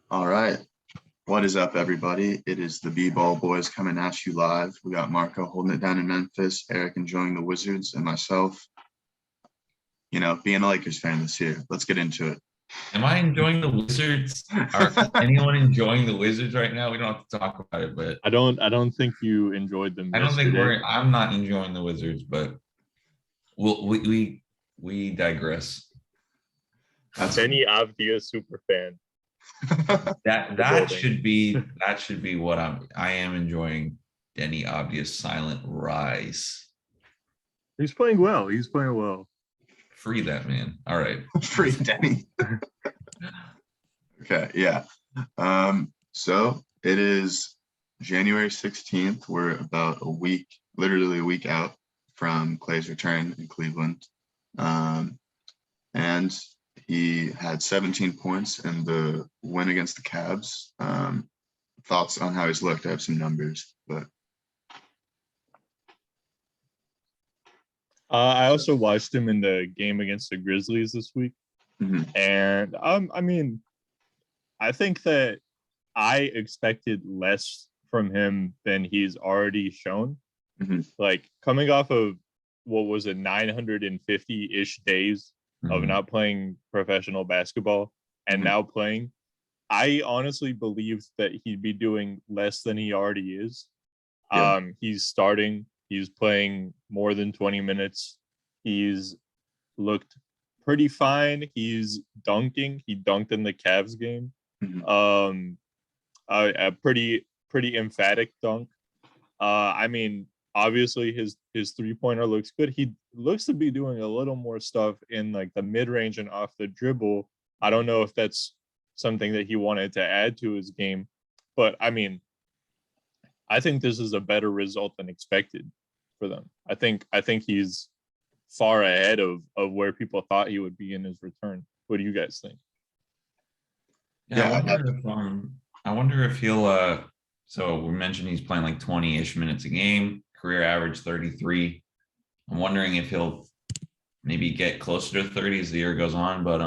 All right. What is up, everybody? It is the B-Ball boys coming at you live. We got Marco holding it down in Memphis, Eric enjoying the Wizards, and myself, being a Lakers fan this year. Let's get into it. Am I enjoying the Wizards? Are anyone enjoying the Wizards right now? We don't have to talk about it, but I don't think you enjoyed them I don't think yesterday. I'm not enjoying the Wizards, but we digress. That's Benny Avdia super fan. That should be building. what I am enjoying. Denny Obvious silent rise. He's playing well. He's playing well. Free that man. All right. free Denny. Okay, yeah. So it is January 16th. We're about a week, literally a week out from Klay's return in Cleveland. And he had 17 points in the win against the Cavs. Thoughts on how he's looked? I have some numbers, but I also watched him in the game against the Grizzlies this week, and I mean, I think that I expected less from him than he's already shown. Like coming off of what was it, 950-ish days of not playing professional basketball and now playing, I honestly believed that he'd be doing less than he already is. Yeah. He's starting. He's playing more than 20 minutes. He's looked pretty fine. He's dunking. He dunked in the Cavs game. A pretty emphatic dunk. I mean, obviously his three-pointer looks good. He looks to be doing a little more stuff in like the mid-range and off the dribble. I don't know if that's something that he wanted to add to his game, but I mean, I think this is a better result than expected for them. I think he's far ahead of where people thought he would be in his return. What do you guys think? Yeah, I wonder if he'll so we mentioned he's playing like 20-ish minutes a game, career average 33. I'm wondering if he'll maybe get closer to 30 as the year goes on. But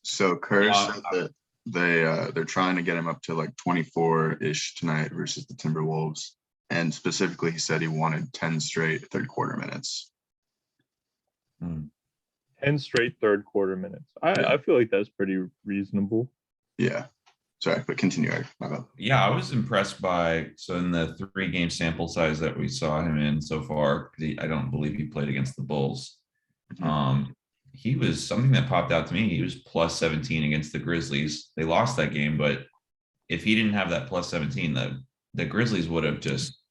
so Kerr said that they're trying to get him up to like 24-ish tonight versus the Timberwolves. And specifically, he said he wanted 10 straight third quarter minutes. 10 straight third quarter minutes. I feel like that's pretty reasonable. Yeah. Sorry, but continue. Yeah, I was impressed by, so in the 3-game sample size that we saw him in so far, I don't believe he played against the Bulls. He was something that popped out to me. He was plus 17 against the Grizzlies. They lost that game, but if he didn't have that plus 17, the Grizzlies would have just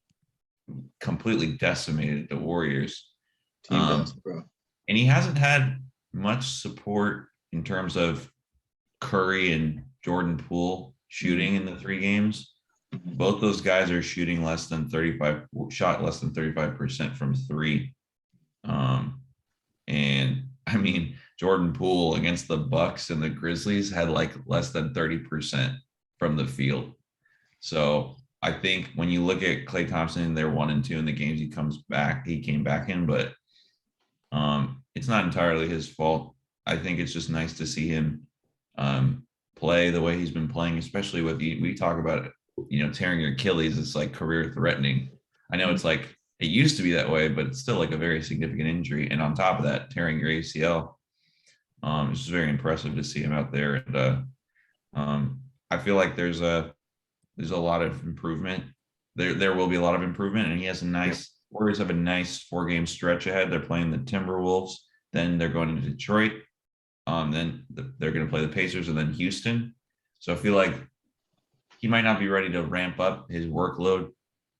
completely decimated the Warriors. And he hasn't had much support in terms of Curry and Jordan Poole shooting in the 3 games. Both those guys are shooting less than 35% from 3. And I mean, Jordan Poole against the Bucks and the Grizzlies had like less than 30% from the field. So I think when you look at Klay Thompson, they're 1 and 2 in the games he came back in, but it's not entirely his fault. I think it's just nice to see him play the way he's been playing, especially with we talk about it, tearing your Achilles. It's like career threatening. I know it's like it used to be that way, but it's still like a very significant injury. And on top of that, tearing your ACL, it's just very impressive to see him out there. And I feel like there's a lot of improvement. There will be a lot of improvement, and he has Warriors have a nice 4-game stretch ahead. They're playing the Timberwolves, then they're going to Detroit. Then they're going to play the Pacers and then Houston. So I feel like he might not be ready to ramp up his workload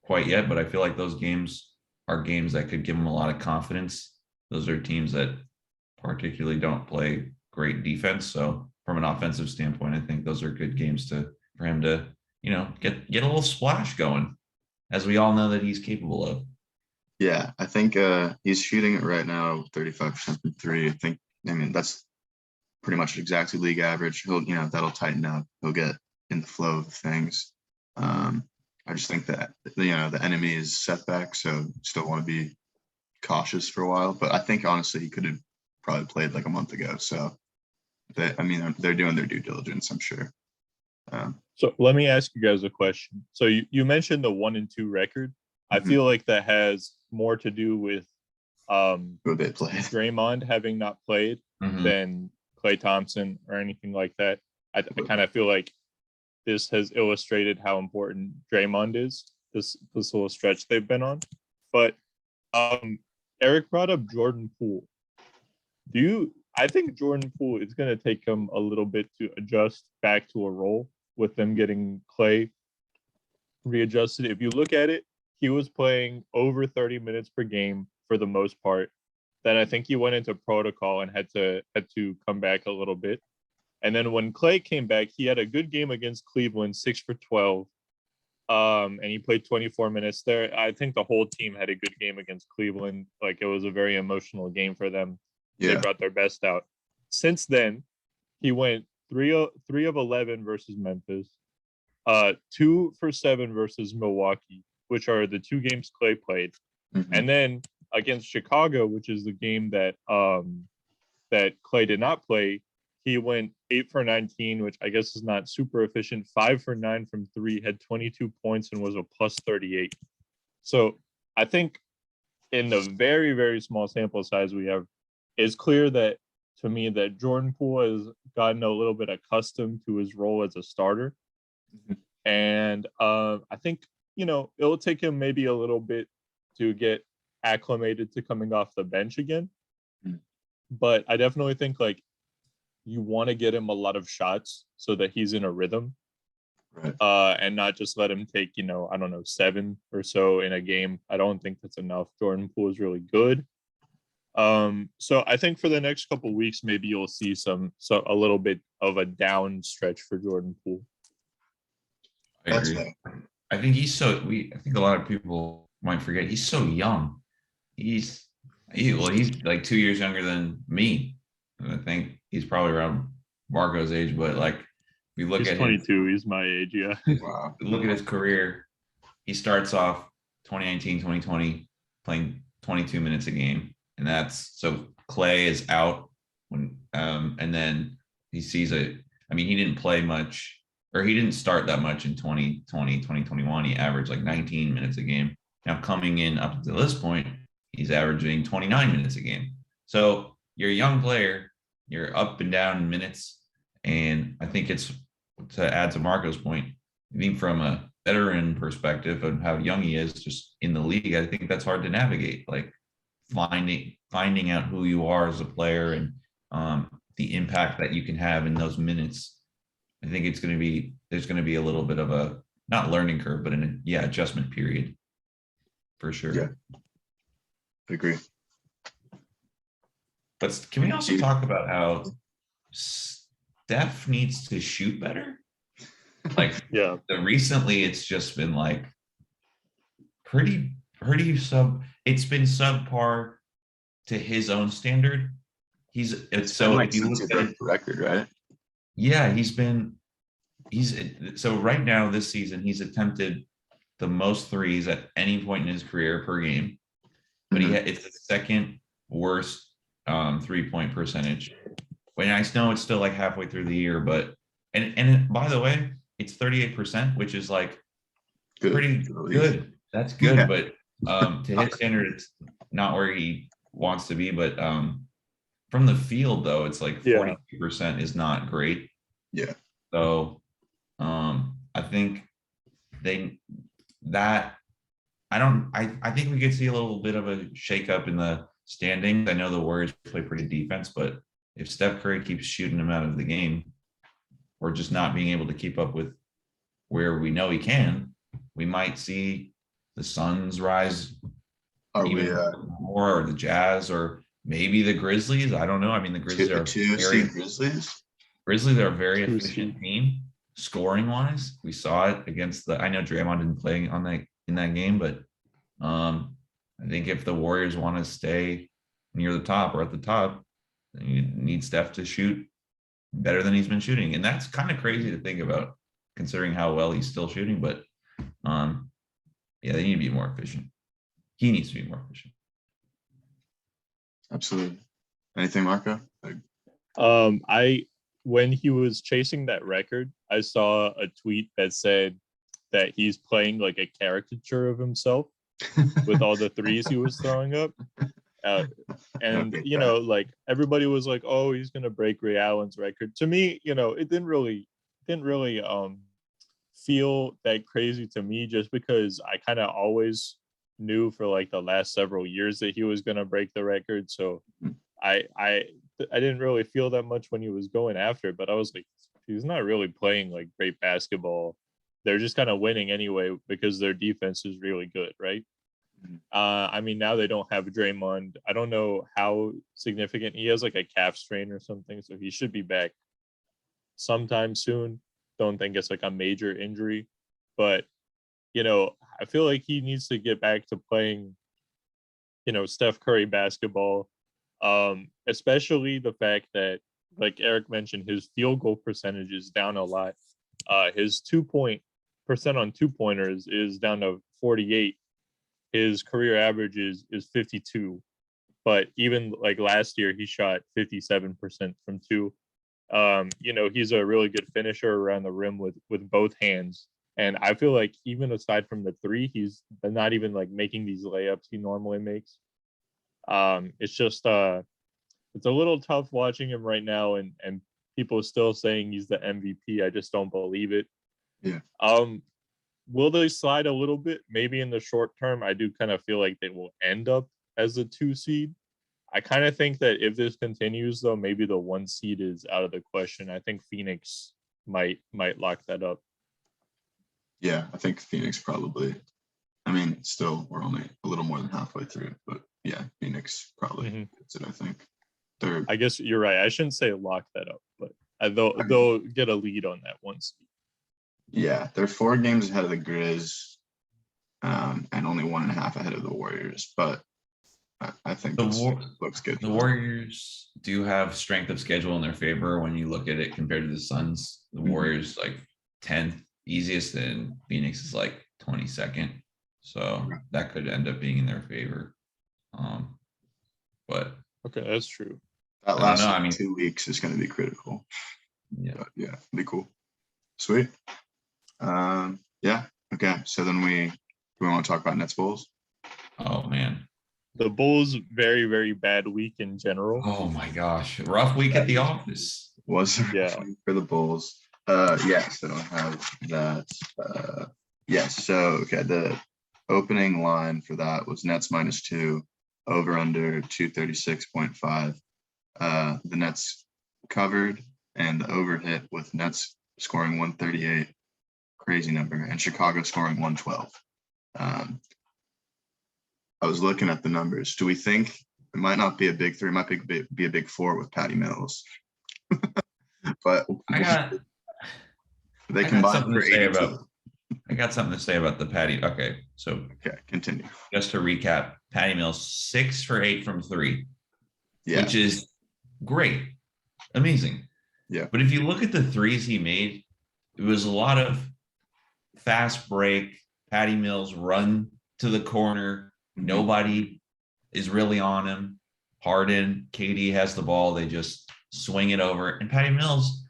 quite yet, but I feel like those games are games that could give him a lot of confidence. Those are teams that particularly don't play great defense. So from an offensive standpoint, I think those are good games for him to, get a little splash going, as we all know that he's capable of. Yeah, I think he's shooting it right now 35% from 3. I mean, that's pretty much exactly league average. That'll tighten up. He'll get in the flow of things. I just think that the enemy is setback, so still want to be cautious for a while. But I think honestly he could have probably played like a month ago. So they're doing their due diligence, I'm sure. So let me ask you guys a question. So you mentioned the 1-2 record. I Mhm. feel like that has more to do with who they play. Draymond having not played Mhm. than Klay Thompson or anything like that. I kind of feel like this has illustrated how important Draymond is this little stretch they've been on. But Eric brought up Jordan Poole. I think Jordan Poole is going to take him a little bit to adjust back to a role with them getting Klay readjusted. If you look at it, he was playing over 30 minutes per game for the most part. Then I think he went into protocol and had to come back a little bit. And then when Klay came back, he had a good game against Cleveland, 6 for 12. And he played 24 minutes there. I think the whole team had a good game against Cleveland. Like, it was a very emotional game for them. They Yeah. brought their best out. Since then, he went 3 of 11 versus Memphis, 2 for 7 versus Milwaukee, which are the 2 games Klay played. Mhm. And then against Chicago, which is the game that Klay did not play, he went 8 for 19, which I guess is not super efficient. 5 for 9 from 3, had 22 points and was a plus 38. So I think in the very, very small sample size we have, it's clear that, to me, that Jordan Poole has gotten a little bit accustomed to his role as a starter. Mhm. And I think, it'll take him maybe a little bit to get acclimated to coming off the bench again. Mhm. But I definitely think, like, you want to get him a lot of shots so that he's in a rhythm, Right. and not just let him take, 7 or so in a game. I don't think that's enough. Jordan Poole is really good. So I think for the next couple of weeks, maybe you'll see a little bit of a down stretch for Jordan Poole. I That's agree. fair. I think I think a lot of people might forget he's so young. He's like 2 years younger than me. And I think he's probably around Marco's age, but like, if you look He's at 22. He's my age. Yeah. Wow. look at his career, he starts off 2019, 2020 playing 22 minutes a game. And that's so Klay is out and then he sees he didn't play much, or he didn't start that much in 2020, 2021. He averaged like 19 minutes a game. Now coming in up to this point, he's averaging 29 minutes a game. So you're a young player, you're up and down in minutes. And I think it's, to add to Marco's point, I think from a veteran perspective of how young he is just in the league, I think that's hard to navigate. Like finding out who you are as a player and the impact that you can have in those minutes. I think there's going to be a little bit of a, not learning curve, but adjustment period for sure. Yeah. I agree. But can we also talk about how Steph needs to shoot better? Like, Yeah. Recently it's just been like pretty it's been subpar to his own standard. It's been like since he broke the record, right? Yeah, so right now this season he's attempted the most threes at any point in his career per game, but it's the second worst 3-point percentage. When I know it's still like halfway through the year, but and by the way, it's 38%, which is like pretty good. That's good, yeah. But to his standard, it's not where he wants to be. But from the field, though, it's like 42% is not great. Yeah. So I think I think we could see a little bit of a shakeup in the standings. I know the Warriors play pretty defense, but if Steph Curry keeps shooting them out of the game, or just not being able to keep up with where we know he can, we might see the Suns rise even more, or the Jazz, or maybe the Grizzlies. I don't know. I mean, the Grizzlies are a very efficient team scoring wise. We saw it against I know Draymond didn't play in that game, but I think if the Warriors want to stay near the top or at the top, you need Steph to shoot better than he's been shooting. And that's kind of crazy to think about, considering how well he's still shooting. But they need to be more efficient. He needs to be more efficient. Absolutely. Anything, Marco? when he was chasing that record, I saw a tweet that said that he's playing like a caricature of himself with all the threes he was throwing up. And Okay, you know, like everybody was like, "Oh, he's gonna break Ray Allen's record." To me, you know, it didn't really feel that crazy to me, just because I kind of always knew for like the last several years that he was gonna break the record. So I I I didn't really feel that much when he was going after it, but I was like, he's not really playing like great basketball. They're just kind of winning anyway because their defense is really good, right? I mean, now they don't have Draymond. I don't know how significant he has, like a calf strain or something, so he should be back sometime soon. Don't think it's like a major injury, but you know, I feel like he needs to get back to playing, you know, Steph Curry basketball. Especially the fact that, like Eric mentioned, his field goal percentage is down a lot. His 2% on 2-pointers is down to 48. His career average is 52. But even like last year, he shot 57% from two. You know, he's a really good finisher around the rim with both hands. And I feel like even aside from the three, he's not even like making these layups he normally makes. It's just it's a little tough watching him right now, and people still saying he's the MVP. I just don't believe it. Yeah. Will they slide a little bit? Maybe in the short term. I do kind of feel like they will end up as a 2 seed. I kind of think that if this continues, though, maybe the 1 seed is out of the question. I think Phoenix might lock that up. Yeah, I think Phoenix probably. I mean, still, we're only a little more than halfway through, but yeah, Phoenix probably gets it. I think. I guess you're right. I shouldn't say lock that up, but they'll get a lead on that 1 seed. Yeah, they're 4 games ahead of the Grizz, and only 1.5 ahead of the Warriors. But I think it looks good. The Warriors do have strength of schedule in their favor when you look at it compared to the Suns. The Warriors like 10th easiest, and Phoenix is like 22nd. So that could end up being in their favor. But okay, that's true. That last 2 weeks is going to be critical. Yeah, but yeah, it'd be cool. Sweet. Yeah. Okay. So then we want to talk about Nets Bulls. Oh man, the Bulls very, very bad week in general. Oh my gosh, rough week at the office. Was a rough week for the Bulls. Yes, I don't have that. Yes. So okay, the opening line for that was Nets -2, over under 236.5. The Nets covered, and the over hit with Nets scoring 138, crazy number, and Chicago scoring 112. I was looking at the numbers. Do we think it might not be a big 3, it might be a big 4 with Patty Mills? But they combined for 82. I got something to say about the Patty. Okay, so continue. Just to recap, Patty Mills 6 for 8 from 3, which is great, amazing. Yeah. But if you look at the threes he made, it was a lot of fast break, Patty Mills run to the corner. Nobody is really on him. Harden, KD has the ball. They just swing it over. And Patty Mills,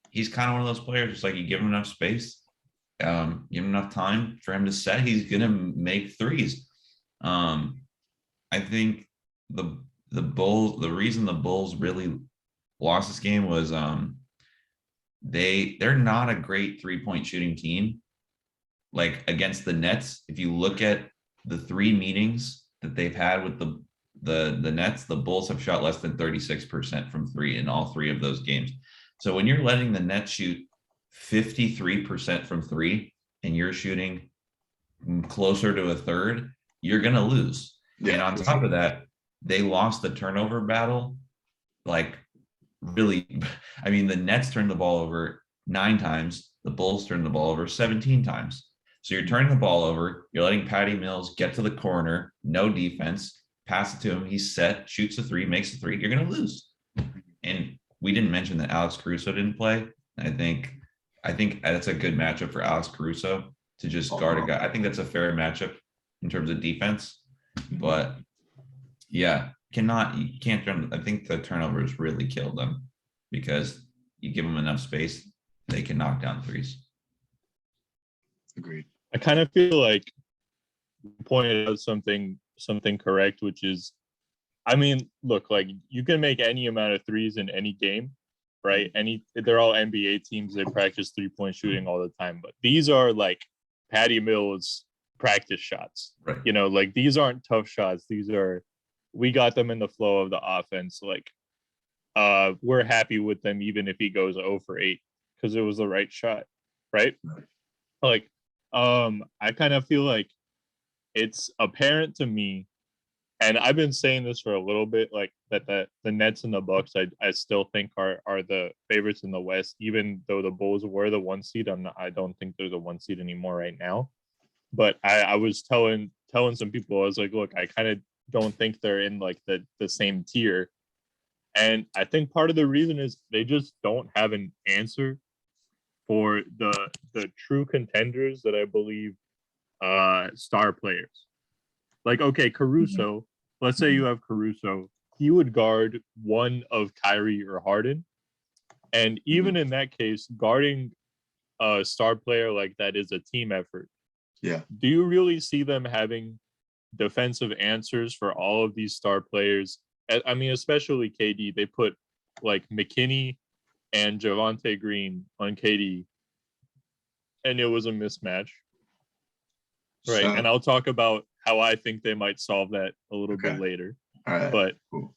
he's kind of one of those players. It's like you give him enough space, give him enough time for him to set. He's going to make threes. I think the Bulls, the reason the Bulls really lost this game was they're not a great 3-point shooting team. Like against the Nets, if you look at the 3 meetings that they've had with the Nets, the Bulls have shot less than 36% from 3 in all 3 of those games. So when you're letting the Nets shoot 53% from 3 and you're shooting closer to a third, you're going to lose. Yeah. And on top of that, they lost the turnover battle. Like really, I mean, the Nets turned the ball over 9 times. The Bulls turned the ball over 17 times. So you're turning the ball over, you're letting Patty Mills get to the corner, no defense, pass it to him, he's set, shoots a 3, makes a 3, you're going to lose. And we didn't mention that Alex Caruso didn't play. I think that's a good matchup for Alex Caruso to just guard a guy. I think that's a fair matchup in terms of defense. But yeah, you can't turn. I think the turnovers really killed them because you give them enough space, they can knock down threes. Agreed. I kind of feel like you pointed out something correct, which is, I mean, look, like you can make any amount of threes in any game, right? They're all NBA teams. They practice 3-point shooting all the time, but these are like Patty Mills practice shots. Right. You know, like these aren't tough shots. We got them in the flow of the offense. Like, we're happy with them even if he goes 0 for 8 because it was the right shot, right? Like, I kind of feel like it's apparent to me, and I've been saying this for a little bit, like that the Nets and the Bucks, I still think are the favorites in the West, even though the Bulls were the 1 seed. I don't think they're the 1 seed anymore right now. But I was telling some people, I was like, look, I kind of don't think they're in like the same tier. And I think part of the reason is they just don't have an answer for the true contenders that I believe star players. Like, okay, Caruso, let's say you have Caruso, he would guard one of Kyrie or Harden. And even in that case, guarding a star player like that is a team effort. Yeah. Do you really see them having defensive answers for all of these star players? I mean, especially KD, they put like McKinney and Javonte Green on KD, and it was a mismatch. Right. So, and I'll talk about how I think they might solve that a little bit later. all right. But Cool.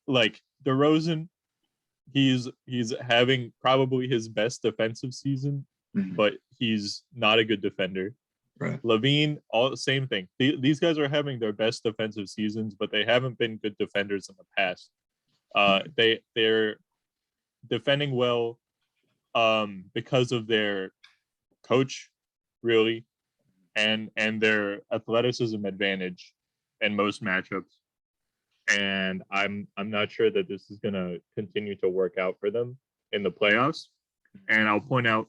like DeRozan, he's having probably his best defensive season, but he's not a good defender. Right. Levine, all the same thing. These guys are having their best defensive seasons, but they haven't been good defenders in the past. They're defending well because of their coach, really, and their athleticism advantage in most matchups. And I'm not sure that this is gonna continue to work out for them in the playoffs. And I'll point out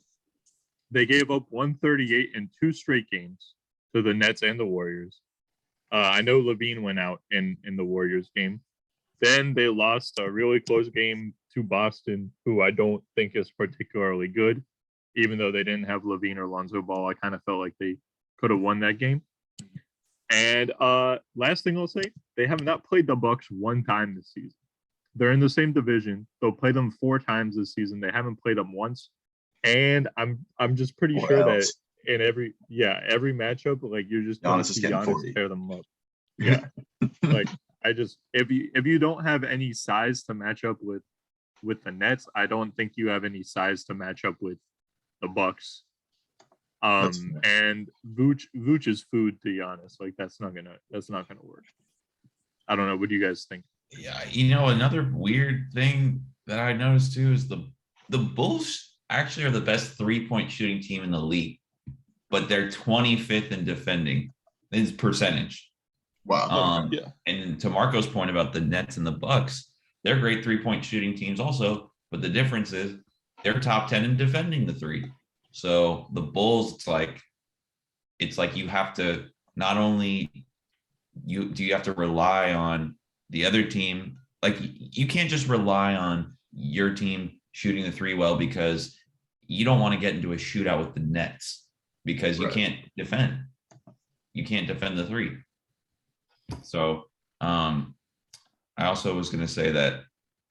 they gave up 138 in 2 straight games to the Nets and the Warriors. I know Levine went out in the Warriors game. Then they lost a really close game to Boston, who I don't think is particularly good. Even though they didn't have Levine or Lonzo Ball, I kind of felt like they could have won that game. And last thing I'll say, they have not played the Bucks 1 time this season. They're in the same division. They'll play them 4 times this season. They haven't played them once. And I'm just pretty sure that in every matchup, like you're just going to see Giannis tear them up. Yeah. Like if you don't have any size to match up with the Nets, I don't think you have any size to match up with the Bucks. And Vooch is food to Giannis. Like that's not gonna work. I don't know. What do you guys think? Yeah, another weird thing that I noticed too is the Bulls actually are the best 3-point shooting team in the league, but they're 25th in defending in percentage. Wow. And to Marco's point about the Nets and the Bucks, they're great 3-point shooting teams also, but the difference is they're top 10 in defending the 3. So the Bulls, it's like you have to not only you have to rely on the other team. Like you can't just rely on your team shooting the 3 well, because you don't want to get into a shootout with the Nets because you can't defend. You can't defend the 3. So I also was going to say that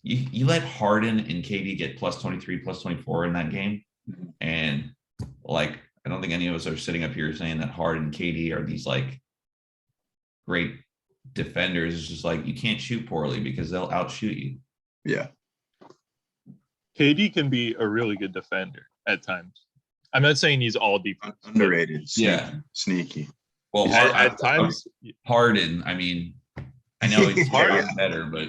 you let Harden and KD get plus 23, plus 24 in that game. And like, I don't think any of us are sitting up here saying that Harden and KD are these like great defenders. It's just like, you can't shoot poorly because they'll outshoot you. Yeah. KD can be a really good defender at times. I'm not saying he's all defense. Underrated. Sneaky. Well, at times, Harden, I mean, I know he's better, but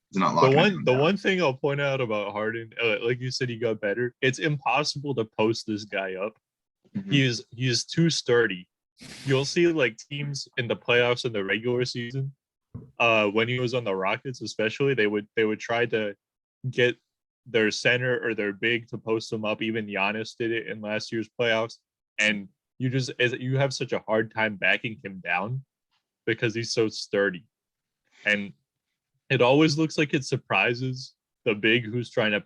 it's not the one thing I'll point out about Harden, like you said, he got better. It's impossible to post this guy up. He is too sturdy. You'll see like teams in the playoffs in the regular season, when he was on the Rockets, especially, they would try to get their center or their big to post him up. Even Giannis did it in last year's playoffs, and you have such a hard time backing him down because he's so sturdy. And it always looks like it surprises the big who's trying to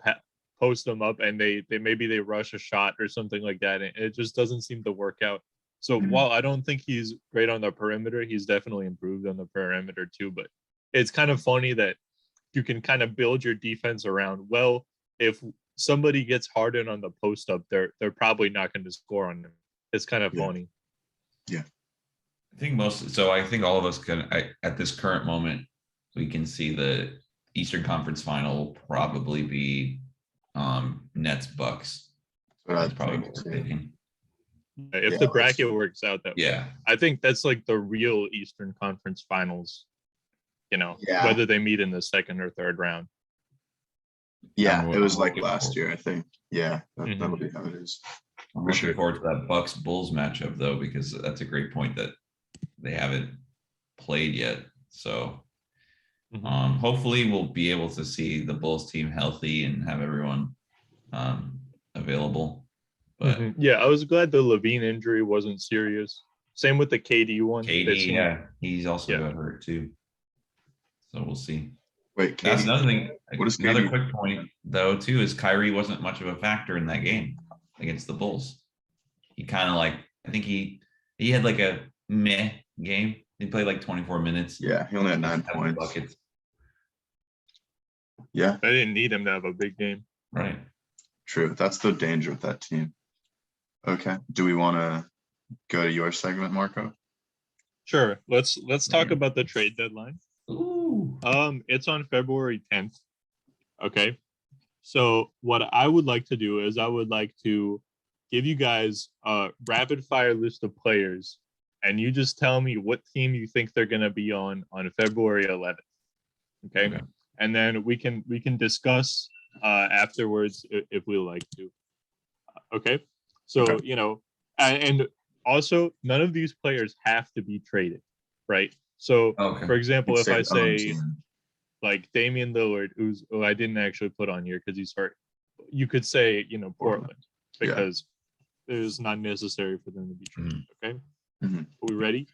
post them up and they maybe they rush a shot or something like that, and it just doesn't seem to work out. So Mhm. while I don't think he's great on the perimeter, he's definitely improved on the perimeter too. But it's kind of funny that you can kind of build your defense around, well, if somebody gets hardened on the post up, they're probably not going to score on them. It's kind of Yeah. funny. I think I think all of us can, at this current moment, we can see the Eastern Conference Final will probably be Nets Bucks. But I That's probably think what we're too. thinking. If Yeah, the bracket works out that way, Yeah. I think that's like the real Eastern Conference Finals. Yeah. Whether they meet in the second or third round. Yeah, it was I'm like looking last forward- year, I think. Yeah, Mhm. that'll be how it is. I'm For looking sure. forward to that Bucks Bulls matchup though, because that's a great point that they haven't played yet. So Mhm. hopefully we'll be able to see the Bulls team healthy and have everyone available. But Mhm. Yeah, I was glad the Levine injury wasn't serious. Same with the KD one. It KD, seemed- yeah, he's also Yeah. got hurt too. So we'll see. Wait, That's Katie, another thing. what is Another KD? quick point though too is Kyrie wasn't much of a factor in that game against the Bulls. He kind of like, I think he had like a meh game. He played like 24 minutes. Yeah, he only had 9 Had points. buckets. Yeah, I didn't need him to have a big game. Right. true. That's the danger with that team. Okay. Do we want to go to your segment, Marco? Sure. Let's talk Yeah. about the trade deadline. Ooh. It's on February 10th. Okay. So what I would like to do is I would like to give you guys a rapid fire list of players, and you just tell me what team you think they're gonna be on February 11th. Okay. And then we can discuss afterwards if we like to. Okay. So Okay. and also none of these players have to be traded, right? So Okay. for example, if I It's their own say team. like Damian Lillard, who I didn't actually put on here because he's hurt, you could say Portland Yeah. because it is not necessary for them to be traded. Okay. Mhm. Are we ready?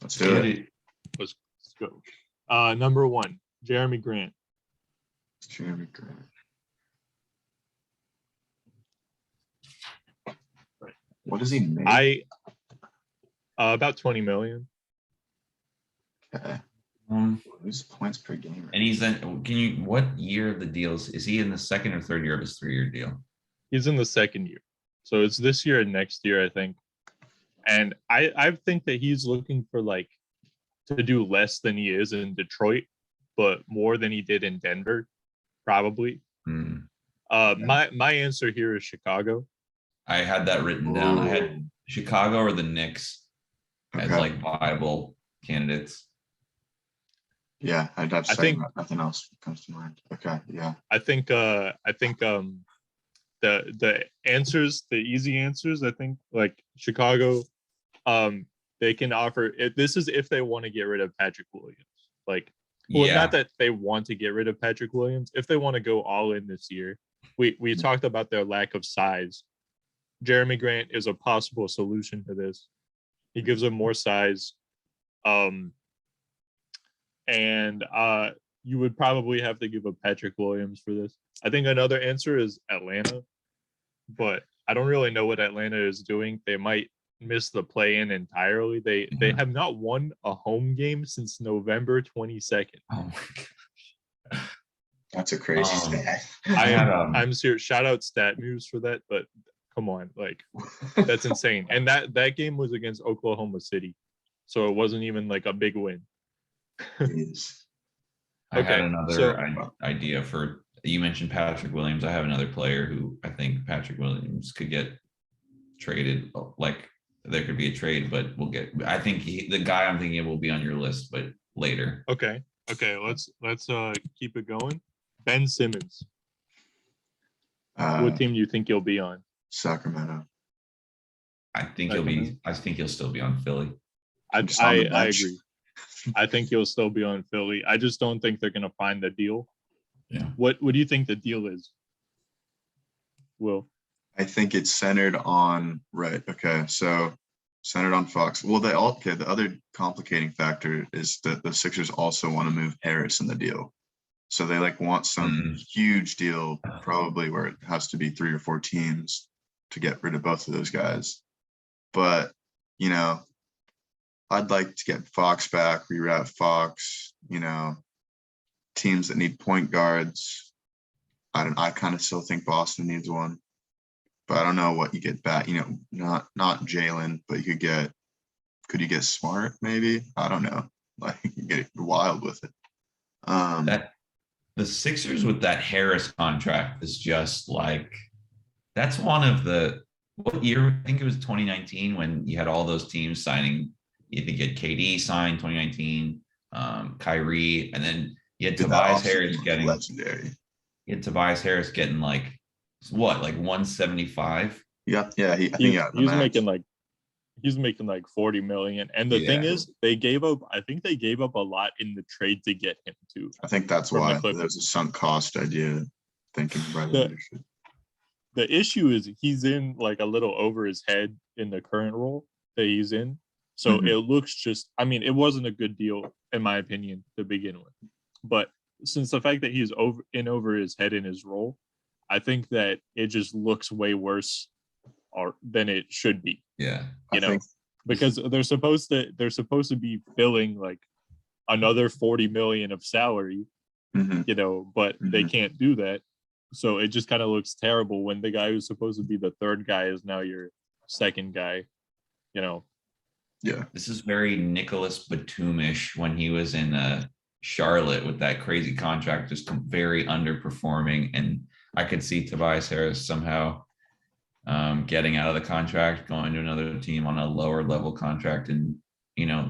Let's do it. Let's go. Number 1, Jeremy Grant. Jeremy Grant. What does he make? About 20 million. Okay. Who's points per game? And he's in, what year of the deals is he in, the second or third year of his 3-year deal? He's in the second year. So it's this year and next year, I think. And I think that he's looking for like to do less than he is in Detroit, but more than he did in Denver, probably. My answer here is Chicago. I had that written down. I had Chicago or the Knicks as like viable candidates. Yeah, I'd have to I say think nothing else comes to mind. Okay, yeah. I think the answers, the easy answers, I think like Chicago, they can offer it. This is if they want to get rid of Patrick Williams. Like, well, Yeah. not that they want to get rid of Patrick Williams. If they want to go all in this year, we talked about their lack of size. Jeremy Grant is a possible solution to this. He gives them more size. And you would probably have to give a Patrick Williams for this. I think another answer is Atlanta, but I don't really know what Atlanta is doing. They might miss the play-in entirely. They have not won a home game since November 22nd. Oh my gosh. That's a crazy stat. I'm serious. Shout out Stat News for that, but come on, like that's insane. And that game was against Oklahoma City, so it wasn't even like a big win. I had another idea for, you mentioned Patrick Williams. I have another player who I think Patrick Williams could get traded. Like there could be a trade, but I think the guy I'm thinking of will be on your list, but later. Okay. Let's keep it going. Ben Simmons. What team do you think you'll be on? Sacramento. I think he'll still be on Philly. I agree. I think he'll still be on Philly. I just don't think they're going to find the deal. Yeah. What do you think the deal is? Will? I think it's centered on so centered on Fox. Well, the other complicating factor is that the Sixers also want to move Harris in the deal. So they like want some Mm. huge deal, probably where it has to be 3 or 4 teams to get rid of both of those guys. But, you know, I'd like to get Fox back, reroute Fox, teams that need point guards. I kind of still think Boston needs one, but I don't know what you get back, not Jalen, but could you get Smart maybe? I don't know. Like you get wild with it. That the Sixers with that Harris contract is just like, that's one of the, what year? I think it was 2019 when you had all those teams signing. You think you had KD signed 2019, Kyrie, and then you had Dude, that Tobias offseason Harris was getting, legendary. you had Tobias Harris getting like what, like 175? Yeah, I think He's yeah, the he's max. making like 40 million. And the thing Yeah. is, I think they gave up a lot in the trade to get him too. I think that's from the why Clippers. there's a sunk cost idea thinking about The- it. The issue is he's in like a little over his head in the current role that he's in. So Mhm. it looks just, I mean, it wasn't a good deal in my opinion to begin with. But since the fact that he's over his head in his role, I think that it just looks way worse than it should be. Yeah. I think Because they're supposed to be filling like another 40 million of salary, mhm, but they Mhm. can't do that. So it just kind of looks terrible when the guy who's supposed to be the third guy is now your second guy, yeah. This is very Nicholas Batum-ish when he was in Charlotte with that crazy contract, just very underperforming. And I could see Tobias Harris somehow getting out of the contract, going to another team on a lower level contract, and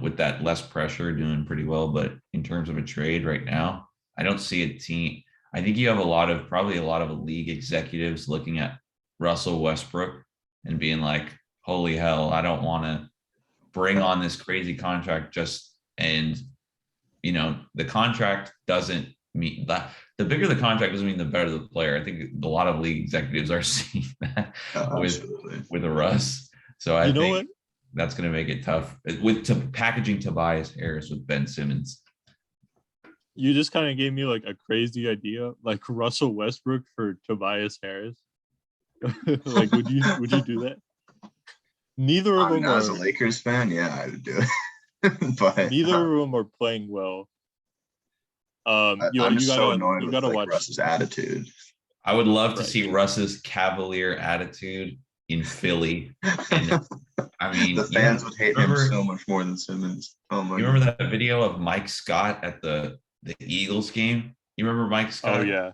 with that less pressure, doing pretty well. But in terms of a trade right now, I don't see a team. I think you have probably a lot of league executives looking at Russell Westbrook and being like, holy hell, I don't want to bring on this crazy contract and the contract doesn't mean that. The bigger the contract doesn't mean the better the player. I think a lot of league executives are seeing that Absolutely. with a Russ. So I You know think what? that's going to make it tough packaging Tobias Harris with Ben Simmons. You just kind of gave me like a crazy idea, like Russell Westbrook for Tobias Harris. Like, would you do that? Neither of them As a are. Lakers fan, yeah, I would do it. But Neither of them are playing well. I'm You just so annoyed you with gotta like watch. Russ's attitude. I would love to Right. see Russ's cavalier attitude in Philly. And I mean, The fans would hate him remember- so much more than Simmons. Oh my You god. remember that video of Mike Scott at the Eagles game? You remember Mike Scott? Oh yeah.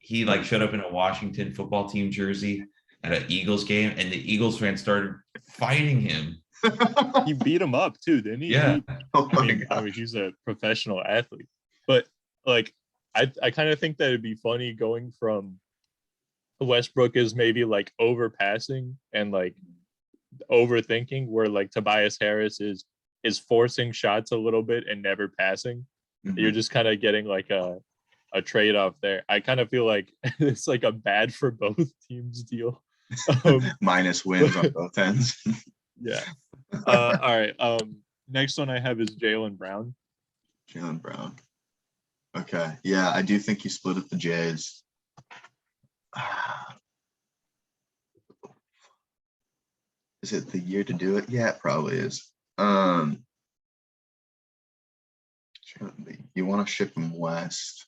He like showed up in a Washington football team jersey at an Eagles game, and the Eagles fans started fighting him. He beat him up too, didn't he? Yeah. Oh my I god. mean, he's a professional athlete. But like, I kind of think that it'd be funny going from Westbrook is maybe like overpassing and like overthinking, where like Tobias Harris is forcing shots a little bit and never passing. You're Mhm. just kind of getting like a trade-off there. I kind of feel like it's like a bad for both teams deal. Minus wins on both ends. Yeah. All right. Next one I have is Jaylen Brown. Jaylen Brown. Okay. Yeah, I do think he split at the Jays. Is it the year to do it? Yeah, it probably is. You want to ship him west?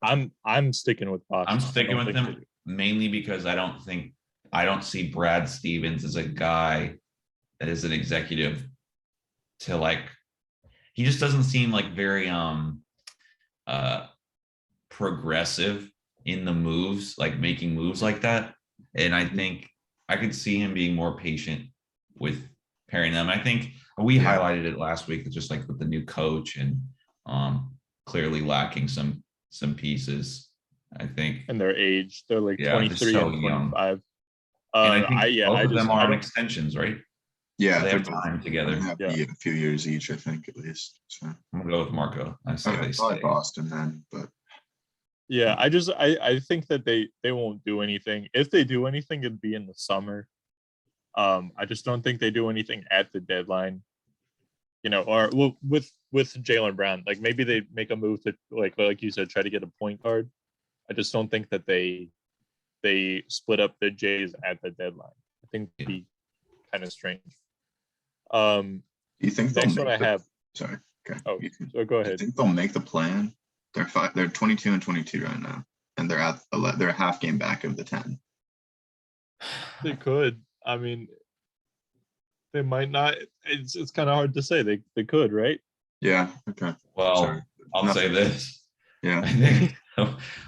I'm sticking with Boston. I'm sticking with him mainly because I don't see Brad Stevens as a guy that is an executive to like, he just doesn't seem like very progressive in the moves, like making moves like that. And I think I could see him being more patient with pairing them. I think we highlighted it last week, just like with the new coach and clearly lacking some pieces, I think. And their age, they're like Yeah, 23 so and young. 25. And I think both of them are on don't. extensions, right? Yeah, They they're have both time together. have Yeah. a few years each, I think, at least. So I'm gonna go with Marco. I say okay, they probably stay. Boston then, but Yeah, I think that they won't do anything. If they do anything, it'd be in the summer. I just don't think they do anything at the deadline. or well, with Jaylen Brown, like maybe they make a move to like you said, try to get a point guard. I just don't think that they split up the Jays at the deadline. I think it'd be kind of strange. Do you think they'll Next one make I have. Sorry. Okay. Oh, so go Do you ahead. think they'll make the plan? They're 22 and 22 right now, and they're a half game back of the 10. They could. I mean, they might not. It's kind of hard to say. They could, right? Yeah. Okay. Well, Sorry. I'll say this. Yeah. I think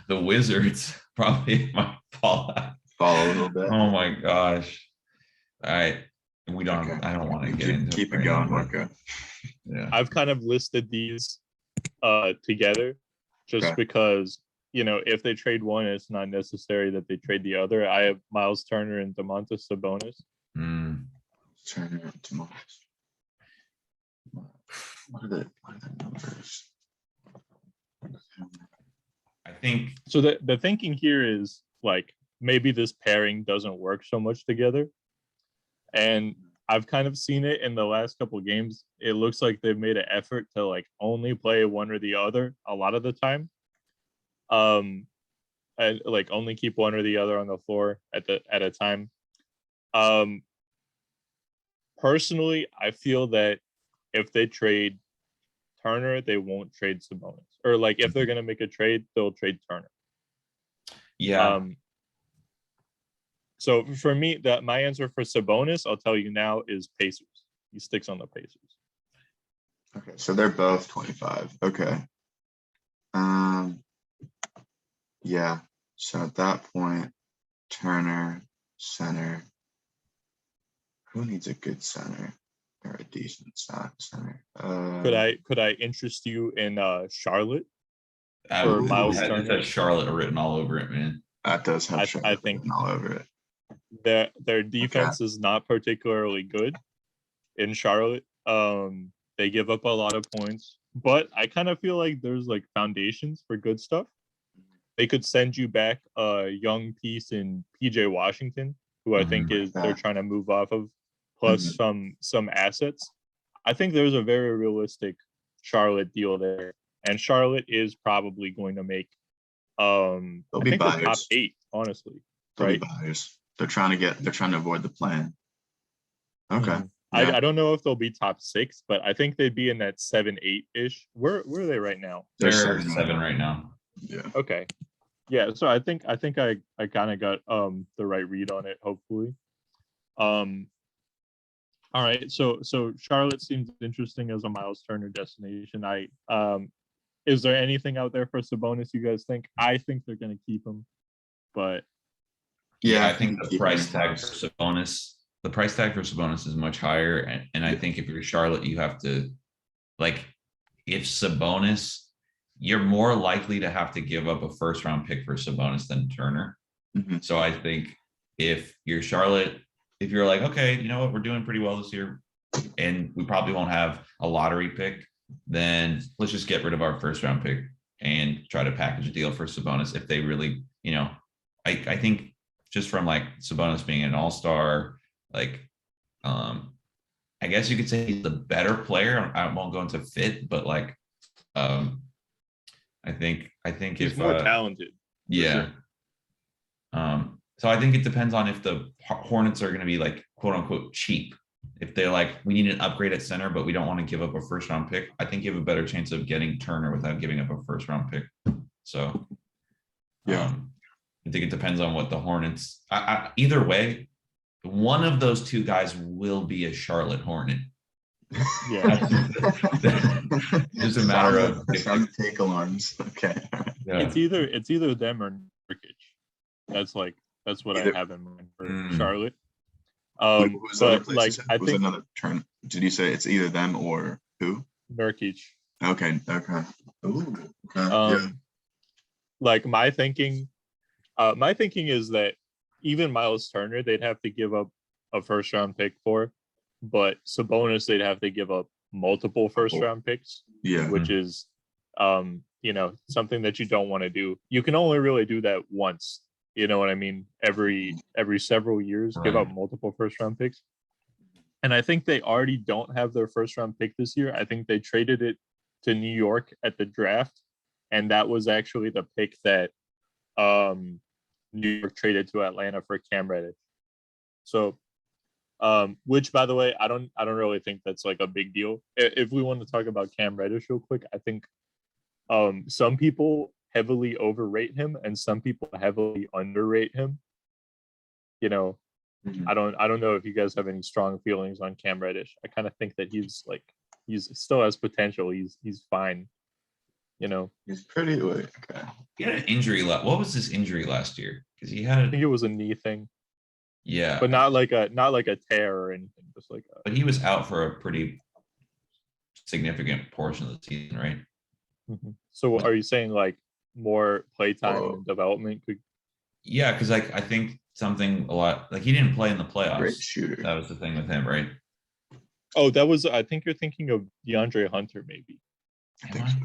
the Wizards probably might fall a little bit. Oh my gosh. All right. We don't, Okay. I don't want to get into keep it right going, now, but Marco. yeah. I've kind of listed these together just Okay. because, if they trade one, it's not necessary that they trade the other. I have Miles Turner and Domantas Sabonis. Turner and Domantas. What are the numbers? I think So the thinking here is like maybe this pairing doesn't work so much together. And I've kind of seen it in the last couple of games. It looks like they've made an effort to like only play one or the other a lot of the time. And like only keep one or the other on the floor at a time. Personally, I feel that if they trade Turner, they won't trade Sabonis. Or like if they're gonna make a trade, they'll trade Turner. yeah. So for me, my answer for Sabonis, I'll tell you now, is Pacers. He sticks on the Pacers. Okay, so they're both 25. Okay. Yeah. So at that point, Turner, center. Who needs a good center or a decent center? Could I interest you in Charlotte? For Miles It Turner? says Charlotte written all over it, man. That does have I think written all over it. their defense is not particularly good in Charlotte. They give up a lot of points, but I kind of feel like there's like foundations for good stuff. They could send you back a young piece in PJ Washington, who I think they're trying to move off of, plus some assets. I think there's a very realistic Charlotte deal there, and Charlotte is probably going to make I think the top 8, honestly. They'll right? be buyers. They're trying to avoid the plan. Okay. I don't know if they'll be top 6, but I think they'd be in that 7-8-ish. Where are they right now? They're 7 right now. Yeah. Okay. Yeah, so I think I kind of got the right read on it, hopefully. All right, so Charlotte seems interesting as a Miles Turner destination. Is there anything out there for Sabonis you guys think? I think they're going to keep him, but yeah, I think the price tag for Sabonis is much higher, and I think if you're Charlotte, you have to, like, if Sabonis, you're more likely to have to give up a first round pick for Sabonis than Turner. So I think if you're Charlotte, if you're like, okay, you know what, we're doing pretty well this year, and we probably won't have a lottery pick, then let's just get rid of our first round pick and try to package a deal for Sabonis. If they really, I think just from like Sabonis being an all-star, like, I guess you could say he's the better player. I won't go into fit, but like, I think he's if more talented. Yeah. So I think it depends on if the Hornets are going to be like quote unquote cheap. If they're like, we need an upgrade at center, but we don't want to give up a first round pick, I think you have a better chance of getting Turner without giving up a first round pick. So I think it depends on what the Hornets, either way, one of those two guys will be a Charlotte Hornet. Yeah. Just a matter of take alarms. Okay. Yeah. It's either them or Nurkic. That's what I have in mind for Charlotte. But like I think another turn. Did you say it's either them or who? Nurkic. Okay. Ooh, okay. Like my thinking is that even Miles Turner they'd have to give up a first round pick for, but Sabonis they'd have to give up multiple first round picks. Yeah. Which is something that you don't want to do. You can only really do that once. You know what I mean? Every several years, give up multiple first round picks. And I think they already don't have their first round pick this year. I think they traded it to New York at the draft. And that was actually the pick that New York traded to Atlanta for Cam Reddish. So, which by the way, I don't really think that's like a big deal. If we want to talk about Cam Reddish real quick, I think some people heavily overrate him and some people heavily underrate him. You know, I don't know if you guys have any strong feelings on Cam Reddish. I kind of think that he's still has potential. He's fine. You know, He's pretty okay. He had an injury. What was his injury last year? Because he I had, think it was a knee thing, yeah, but not like a tear or anything. Just like but he was out for a pretty significant portion of the season, right? So are you saying like more playtime and development could? Yeah, because like I think something a lot like he didn't play in the Great playoffs. shooter. That was the thing with him, right? Oh, that was. I think you're thinking of DeAndre Hunter, maybe. I think so.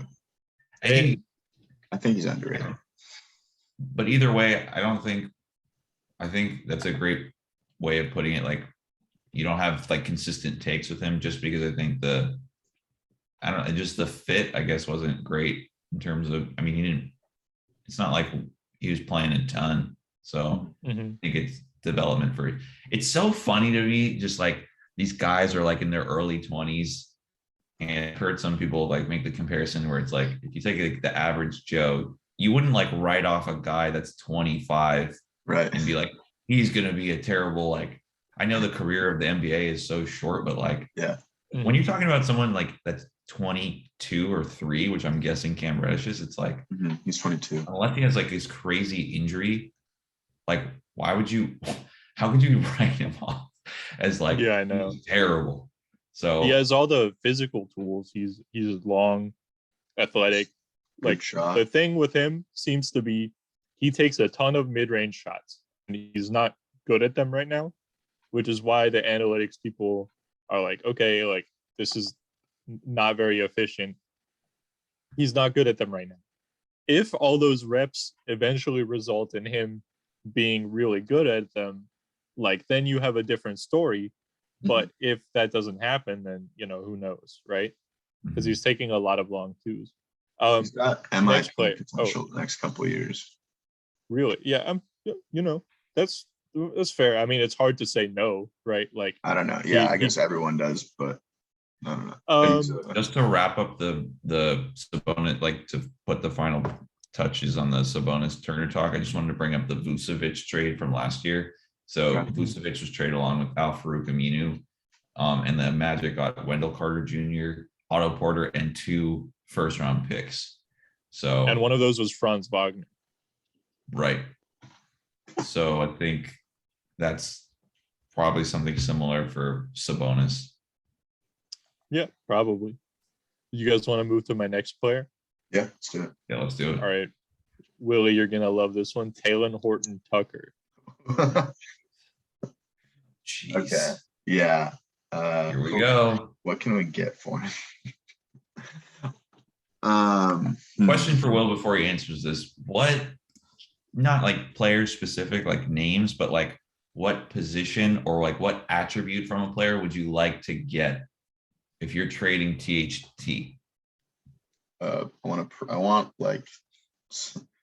I I think he's underrated. But either way, I think that's a great way of putting it. Like you don't have like consistent takes with him just because I think just the fit, I guess, wasn't great in terms of, I mean, it's not like he was playing a ton. So I think it's development it's so funny to me, just like these guys are like in their early 20s. And I've heard some people like make the comparison where it's like, if you take like the average Joe, you wouldn't like write off a guy that's 25 Right. and be like, he's going to be a terrible, like, I know the career of the NBA is so short, but like, Yeah. When you're talking about someone like that's 22 or 3, which I'm guessing Cam Reddish is, it's like, he's 22. Unless he has like this crazy injury, like, how could you write him off as like, Yeah, I know, terrible? So he has all the physical tools. He's long, athletic. Like shot. The thing with him seems to be he takes a ton of mid-range shots and he's not good at them right now, which is why the analytics people are like, okay, like this is not very efficient. He's not good at them right now. If all those reps eventually result in him being really good at them, like then you have a different story. But if that doesn't happen, then who knows, right? Because he's taking a lot of long twos. He's got MIP potential the next couple of years. Really? Yeah. That's fair. I mean, it's hard to say no, right? Like I don't know. Yeah, I guess everyone does, but I don't know. Just to wrap up the Sabonis, like to put the final touches on the Sabonis Turner talk, I just wanted to bring up the Vucevic trade from last year. So Vucevic was traded along with Al-Farouq Aminu, and the Magic got Wendell Carter Jr., Otto Porter, and 2 first-round picks. So and one of those was Franz Wagner. Right. So I think that's probably something similar for Sabonis. Yeah, probably. You guys want to move to my next player? Yeah, let's do it. Yeah, let's do it. All right. Willie, you're going to love this one. Talen Horton Tucker. Jeez. Okay. Yeah. Here we go. What can we get for him? Question for Will before he answers this. What, not like player specific, like names, but like what position or like what attribute from a player would you like to get if you're trading THT? I want like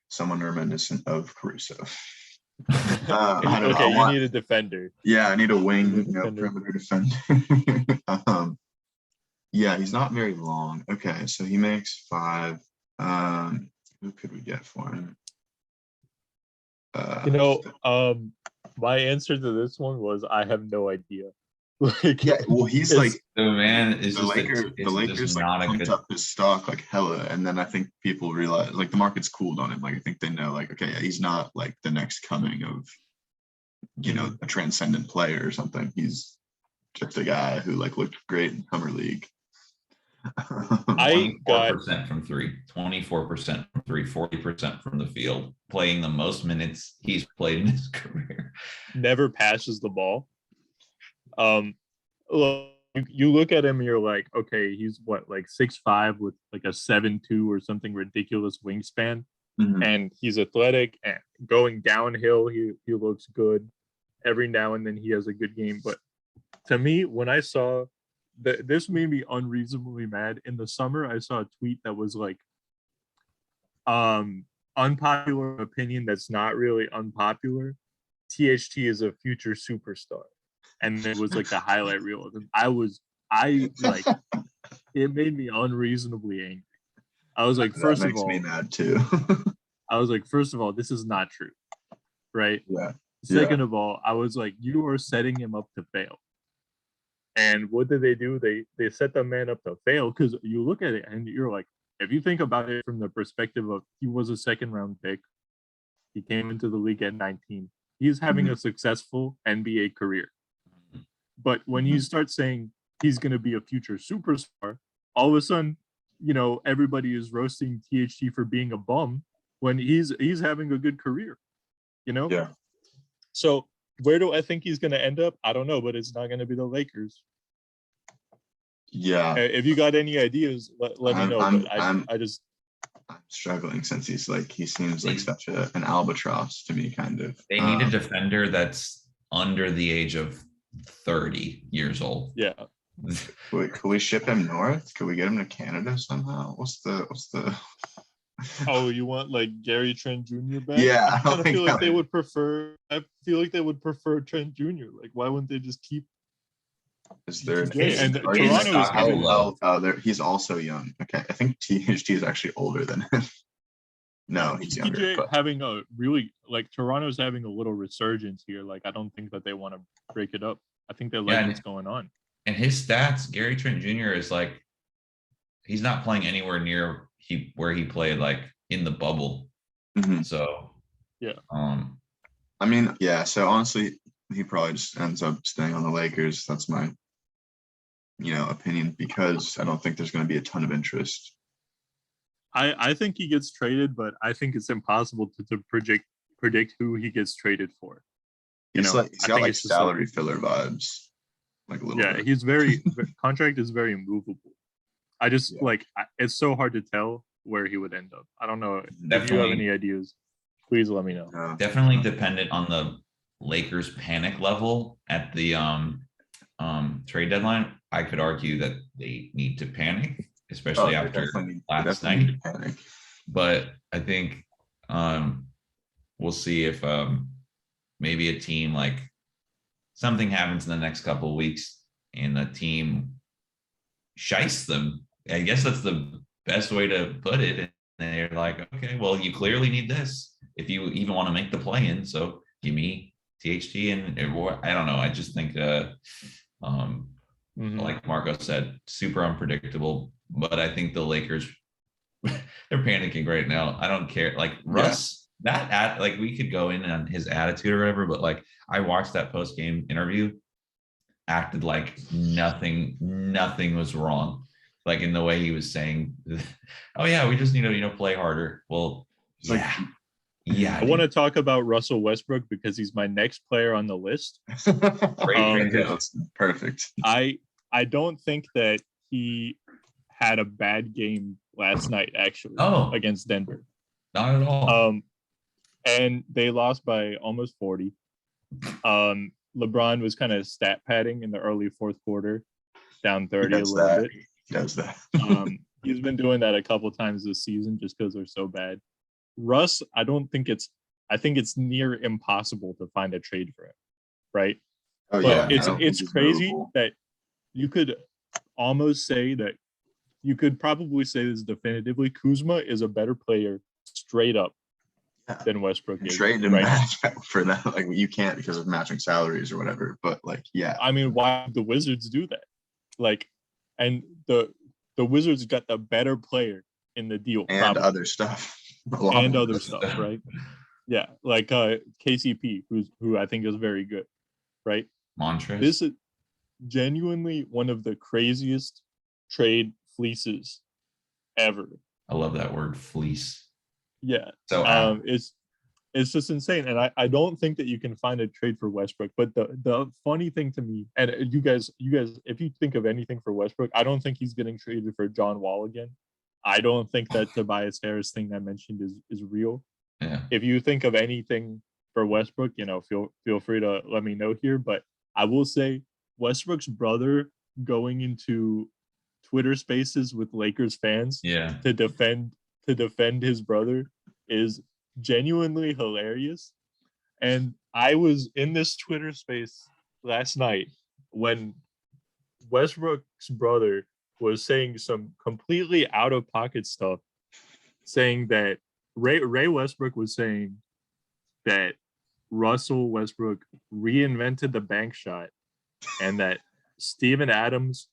someone reminiscent of Caruso. Okay, you need a defender. Yeah, I need a wing, perimeter defender. Yeah, he's not very long. Okay, so he makes 5. Who could we get for him? My answer to this one was I have no idea. Like, yeah, well, he's like the man is the Lakers like pumped up his stock like hella, and then I think people realize like the market's cooled on him. Like I think they know like, okay, he's not like the next coming of a transcendent player or something. He's just a guy who like looked great in summer league. 24% from 3, 24% from 3, 40% from the field, playing the most minutes he's played in his career. Never passes the ball. Look, you look at him and you're like, okay, he's what, like 6'5" with like a 7'2" or something ridiculous wingspan. And he's athletic and going downhill, he looks good. Every now and then he has a good game, but to me, when I saw that, this made me unreasonably mad. In the summer, I saw a tweet that was like, unpopular opinion that's not really unpopular. THT is a future superstar. And it was like the highlight reel of him. I like, it made me unreasonably angry. I was like, That first of makes me all, mad too. this is not true, right? Yeah. Second of all, I was like, you are setting him up to fail. And what did they do? They set the man up to fail, because you look at it and you're like, if you think about it from the perspective of, he was a second round pick, he came into the league at 19. He's having a successful NBA career. But when you start saying he's going to be a future superstar, all of a sudden, everybody is roasting THT for being a bum when he's having a good career, Yeah. So where do I think he's going to end up? I don't know, but it's not going to be the Lakers. Yeah. If you got any ideas, let me know. I'm just struggling, since he seems like such an albatross to me, kind of. They need a defender that's under the age of 30 years old. Yeah. Could we ship him north? Could we get him to Canada somehow? What's the Oh, you want like Gary Trent Jr. back? Yeah, I feel like they would prefer. I feel like they would prefer Trent Jr. Like, why wouldn't they just keep? Is there and are you- Toronto is how having low? He's also young. Okay, I think THT is actually older than him. No, he's younger. TJ But having a really, like, Toronto's having a little resurgence here. Like, I don't think that they want to break it up. I think they like what's going on. And his stats, Gary Trent Jr. is like, he's not playing anywhere near where he played like in the bubble. So yeah. I mean, yeah. So honestly, he probably just ends up staying on the Lakers. That's my, opinion, because I don't think there's going to be a ton of interest. I think he gets traded, but I think it's impossible to predict who he gets traded for. He's got like salary filler vibes, like a little. Yeah, bit. he's very contract is very movable. I just it's so hard to tell where he would end up. I don't know. If you have any ideas, please let me know. Definitely dependent on the Lakers' panic level at the trade deadline. I could argue that they need to panic, especially after last night. But I think we'll see if maybe a team, like, something happens in the next couple of weeks and a team shites them. I guess that's the best way to put it. And they're like, okay, well, you clearly need this if you even want to make the play-in. So give me THT and I don't know. I just think like Marco said, super unpredictable. But I think the Lakers, they're panicking right now. I don't care. Like Russ, like we could go in on his attitude or whatever, but like I watched that post-game interview, acted like nothing was wrong. Like in the way he was saying, oh yeah, we just need to play harder. Well, yeah. I want to talk about Russell Westbrook because he's my next player on the list. That's perfect. I don't think that he had a bad game last night, actually, against Denver. Not at all. And they lost by almost 40. LeBron was kind of stat padding in the early fourth quarter, down 30 a little bit. He does that. He's been doing that a couple times this season just because they're so bad. Russ, I think it's near impossible to find a trade for him, right? Oh, but it's crazy that you could almost say that you could probably say this definitively. Kuzma is a better player straight up than Westbrook is. Trade and match for that. Like, you can't because of matching salaries or whatever. But like, yeah. I mean, why would the Wizards do that? Like, and the Wizards got the better player in the deal. And probably. Other stuff. And other stuff, right? Yeah. Like KCP, who I think is very good, right? Montrez. This is genuinely one of the craziest trade fleeces ever. I love that word, fleece. Yeah. So it's just insane. And I don't think that you can find a trade for Westbrook. But the funny thing to me, and you guys, if you think of anything for Westbrook, I don't think he's getting traded for John Wall again. I don't think that Tobias Harris thing I mentioned is real. Yeah. If you think of anything for Westbrook, feel free to let me know here. But I will say Westbrook's brother going into Twitter Spaces with Lakers fans Yeah. to defend his brother is genuinely hilarious. And I was in this Twitter space last night when Westbrook's brother was saying some completely out of pocket stuff, saying that Ray Westbrook was saying that Russell Westbrook reinvented the bank shot and that Steven Adams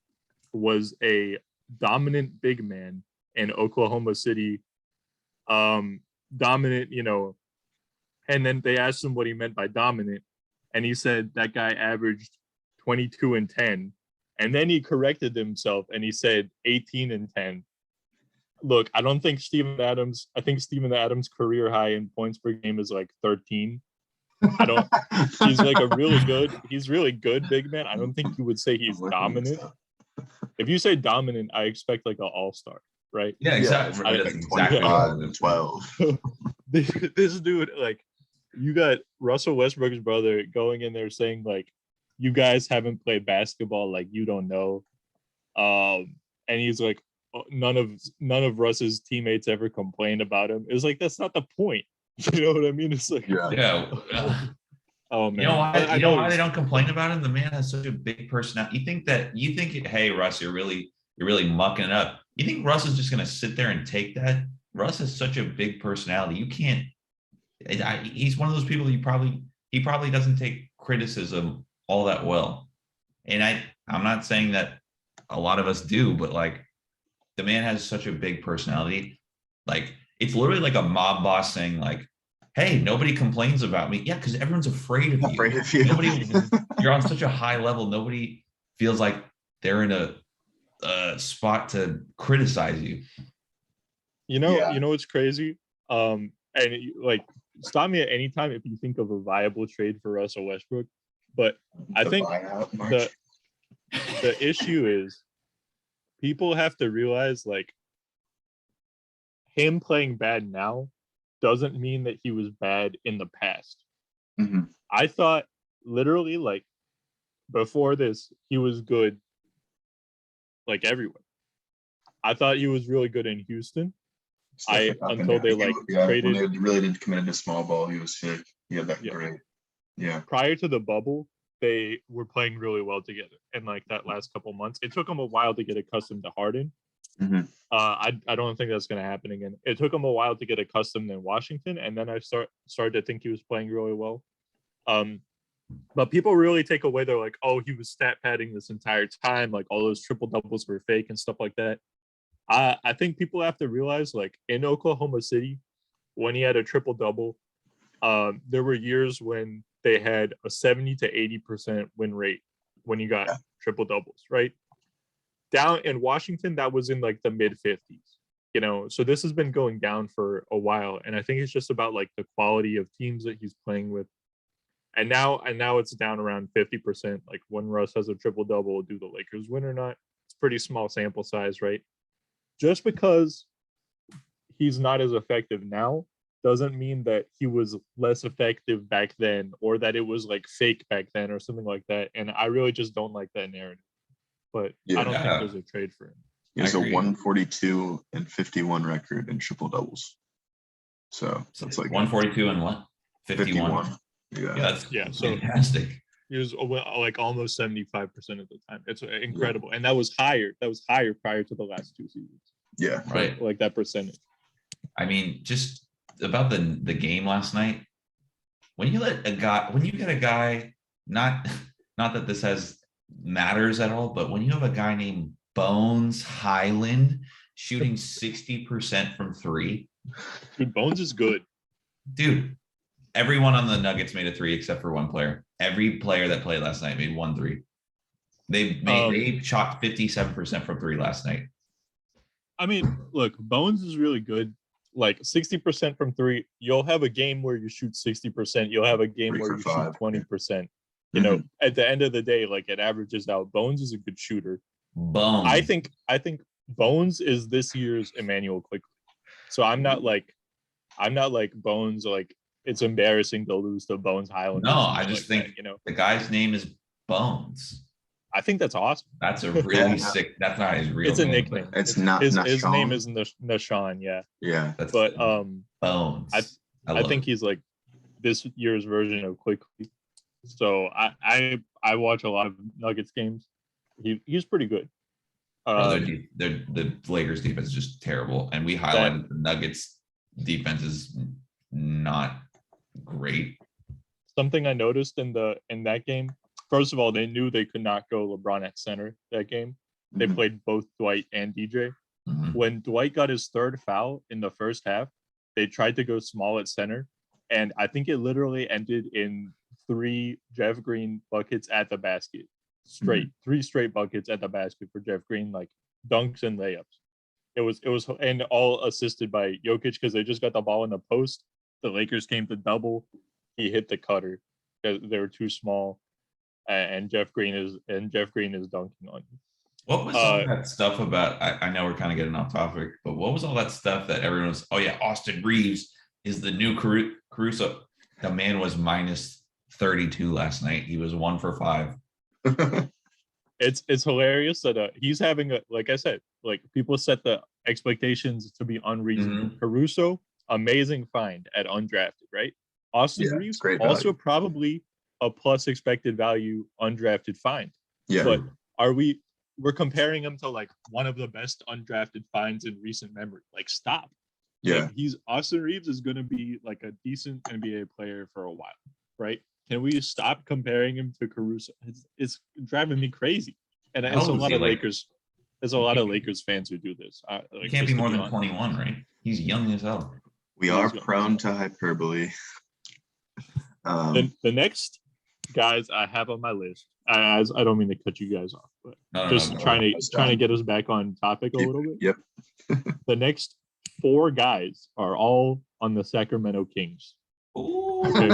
was a dominant big man in Oklahoma City. Dominant, and then they asked him what he meant by dominant, and he said that guy averaged 22 and 10. And then he corrected himself and he said 18 and 10. Look, I think Steven Adams' career high in points per game is like 13. He's like he's really good big man. I don't think you would say he's dominant. If you say dominant, I expect like an all-star, right? Yeah, exactly. Yeah, That's exactly 25 and 12. This dude, like, you got Russell Westbrook's brother going in there saying like, you guys haven't played basketball, like you don't know. And he's like, none of Russ's teammates ever complained about him. It was like, that's not the point. You know what I mean? It's like, yeah. Oh man, You know why? I know why they don't complain about him? The man has such a big personality. You think, hey, Russ, you're really mucking it up. You think Russ is just gonna sit there and take that? Russ has such a big personality. You can't. He's one of those people he probably doesn't take criticism all that well. And I'm not saying that a lot of us do, but like the man has such a big personality. Like it's literally like a mob boss saying like, hey, nobody complains about me. Yeah, because everyone's afraid of you. Nobody, you're on such a high level. Nobody feels like they're in a spot to criticize you. You know what's crazy? And like, stop me at any time if you think of a viable trade for Russell Westbrook. But I think the issue is people have to realize like him playing bad now doesn't mean that he was bad in the past. Mm-hmm. I thought literally like before this, he was good like everywhere. I thought he was really good in Houston. Until they like traded. When they really didn't commit into small ball, he was sick. He had that great. Yeah. Prior to the bubble, they were playing really well together. And like that last couple months, it took him a while to get accustomed to Harden. Mm-hmm. I don't think that's going to happen again. It took him a while to get accustomed in Washington, and then I started to think he was playing really well. But people really take away. They're like, oh, he was stat padding this entire time. Like all those triple doubles were fake and stuff like that. I think people have to realize, like in Oklahoma City, when he had a triple double, there were years when they had a 70 to 80% win rate when you got triple doubles, right? Down in Washington, that was in like the mid 50s, so this has been going down for a while. And I think it's just about like the quality of teams that he's playing with. And now it's down around 50%. Like when Russ has a triple double, do the Lakers win or not? It's pretty small sample size, right? Just because he's not as effective now doesn't mean that he was less effective back then or that it was like fake back then or something like that. And I really just don't like that narrative. But I don't think there's a trade for him. He has a 142 and 51 record in triple doubles. So it's like 142 and what? 51. Yeah. So fantastic. He was like almost 75% of the time. It's incredible. And that was higher prior to the last two seasons. Yeah. Right. Like that percentage. I mean, just about the game last night, when you get a guy, not that this matters at all, but when you have a guy named Bones Highland shooting 60% from three. Dude, Bones is good. Dude, everyone on the Nuggets made a three except for one player. Every player that played last night made 1 3. They shot 57% from three last night. I mean, look, Bones is really good. Like 60% from three. You'll have a game where you shoot 60%. You'll have a game where you shoot 20%. At the end of the day, like it averages out. Bones is a good shooter. Bones. I think Bones is this year's Emmanuel Quickly. So I'm not like Bones. Like it's embarrassing to lose to Bones Highland. No, I just like think the guy's name is Bones. I think that's awesome. That's a really Yeah. sick. That's not his real It's a name, nickname. but It's not his Nashon? name is Nashawn, yeah. Yeah. that's But Bones. I love think it. he's like this year's version of Quickly. So I watch a lot of Nuggets games. He's pretty good. Bro, the Lakers defense is just terrible, and we highlighted the Nuggets defense is not great. Something I noticed in that game. First of all, they knew they could not go LeBron at center that game. They Mhm. played both Dwight and DJ. Mhm. When Dwight got his third foul in the first half, they tried to go small at center, and I think it literally ended in 3 Jeff Green buckets at the basket. Straight, 3 straight buckets at the basket for Jeff Green, like dunks and layups. It was and all assisted by Jokic because they just got the ball in the post. The Lakers came to double. He hit the cutter. They were too small, and Jeff Green is dunking on you. What was all that stuff about? I know we're kind of getting off topic, but what was all that stuff that everyone was? Oh yeah, Austin Reeves is the new Caruso. The man was minus 32 last night. He was 1 for 5. It's hilarious that he's having a, like I said, like people set the expectations to be unreasonable. Caruso, amazing find at undrafted, right? Austin Reeves, great also value. probably a plus expected value undrafted find. Yeah. But we're comparing him to like one of the best undrafted finds in recent memory. Like, stop. Yeah. Like, Austin Reeves is going to be like a decent NBA player for a while, right? Can we stop comparing him to Caruso? It's driving me crazy. And there's a lot of Lakers. There's a lot of Lakers fans who do this. He can't be more than 21, right? He's young as hell. We are prone to hyperbole. The next guys I have on my list, I don't mean to cut you guys off, but trying to get us back on topic a little bit. Yep. The next 4 guys are all on the Sacramento Kings. Okay.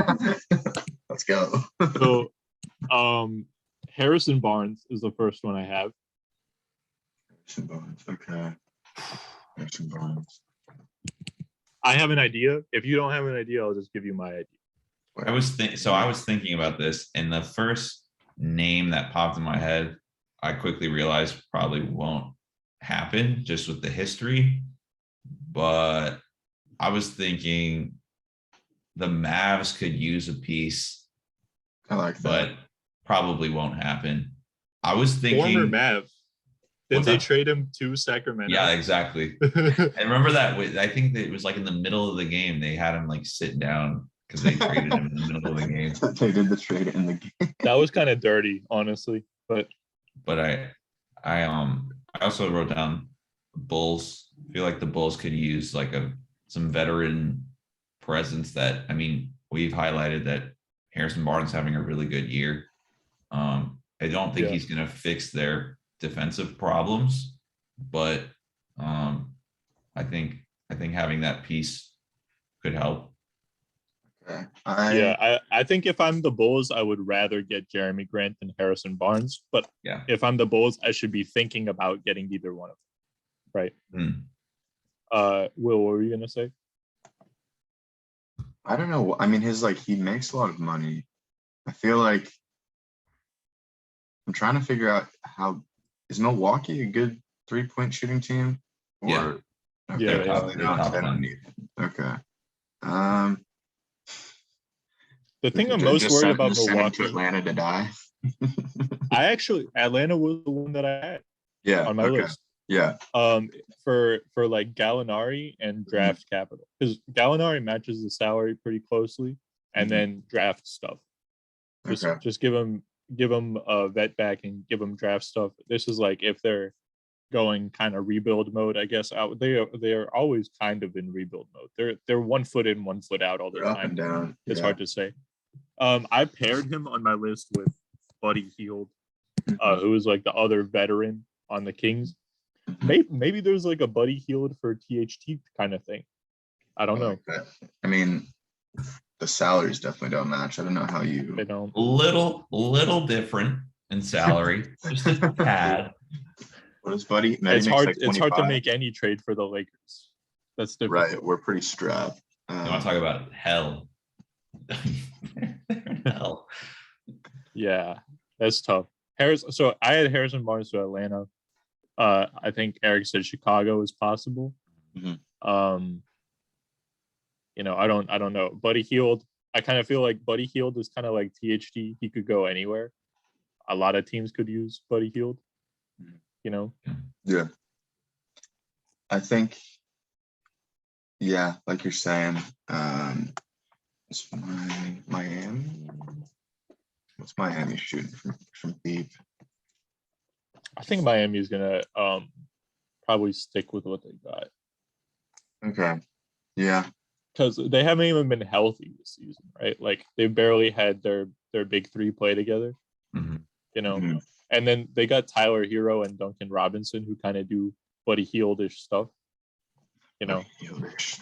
Let's go. So, Harrison Barnes is the first one I have. Harrison Barnes. Okay. Harrison Barnes. I have an idea. If you don't have an idea, I'll just give you my idea. I was thinking about this, and the first name that popped in my head, I quickly realized probably won't happen just with the history. But I was thinking the Mavs could use a piece. I like that. But probably won't happen. I was thinking former Mav. Didn't they trade him to Sacramento? Yeah, exactly. I remember that. I think that it was like in the middle of the game. They had him like sit down because they traded him in the middle of the game. They did the trade in the game. That was kind of dirty, honestly. But I also wrote down Bulls. I feel like the Bulls could use like some veteran presence. That, I mean, we've highlighted that Harrison Barnes having a really good year. I don't think he's going to fix their defensive problems, but I think having that piece could help. Okay. I think if I'm the Bulls, I would rather get Jeremy Grant than Harrison Barnes. But if I'm the Bulls, I should be thinking about getting either one of them. Right. Will, what were you gonna say? I don't know. I mean, he makes a lot of money. I feel like I'm trying to figure out is Milwaukee a good 3-point shooting team? Yeah. Okay. They're They don't need it. Okay. The thing I'm most worried about Milwaukee to Atlanta to die. Atlanta was the one that I had on my list. Yeah. For like Gallinari and draft capital, because Gallinari matches the salary pretty closely, and then draft stuff. Just give him a vet back and give him draft stuff. This is like if they're going kind of rebuild mode, I guess. They are always kind of in rebuild mode. They're 1 foot in, 1 foot out all the time. Up and down. It's hard to say. I paired him on my list with Buddy Hield, who is like the other veteran on the Kings. Maybe there's like a Buddy Hield for THT kind of thing. I don't know. I mean, the salaries definitely don't match. I don't know how you. They don't. Little different in salary, just a tad. What is Buddy? It's hard to make any trade for the Lakers. That's different. Right. We're pretty strapped. You want to talk about hell? Hell. Yeah, that's tough. So I had Harrison Barnes to Atlanta. I think Eric said Chicago is possible. Mhm. I don't know. Buddy Hield, I kind of feel like Buddy Hield is kind of like THD. He could go anywhere. A lot of teams could use Buddy Hield. Yeah. I think, yeah, like you're saying, it's Miami. What's Miami shooting from deep? I think Miami is gonna probably stick with what they got Okay. Yeah. because they haven't even been healthy this season, right? Like they barely had their big three play together, Mhm. Mhm. And then they got Tyler Hero and Duncan Robinson who kind of do Buddy Hield-ish stuff, Hield-ish.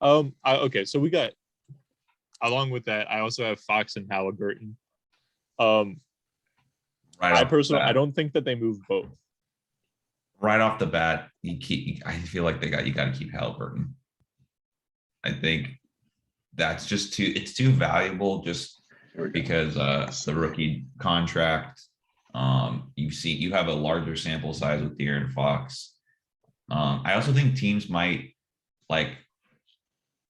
Okay, so we got, along with that, I also have Fox and Halliburton. Right I off the personally, I bat. don't think that they move both. Right off the bat, I feel like you got to keep Halliburton. I think that's just it's too valuable just Here we go. because the rookie contract. You have a larger sample size with De'Aaron Fox. I also think teams might might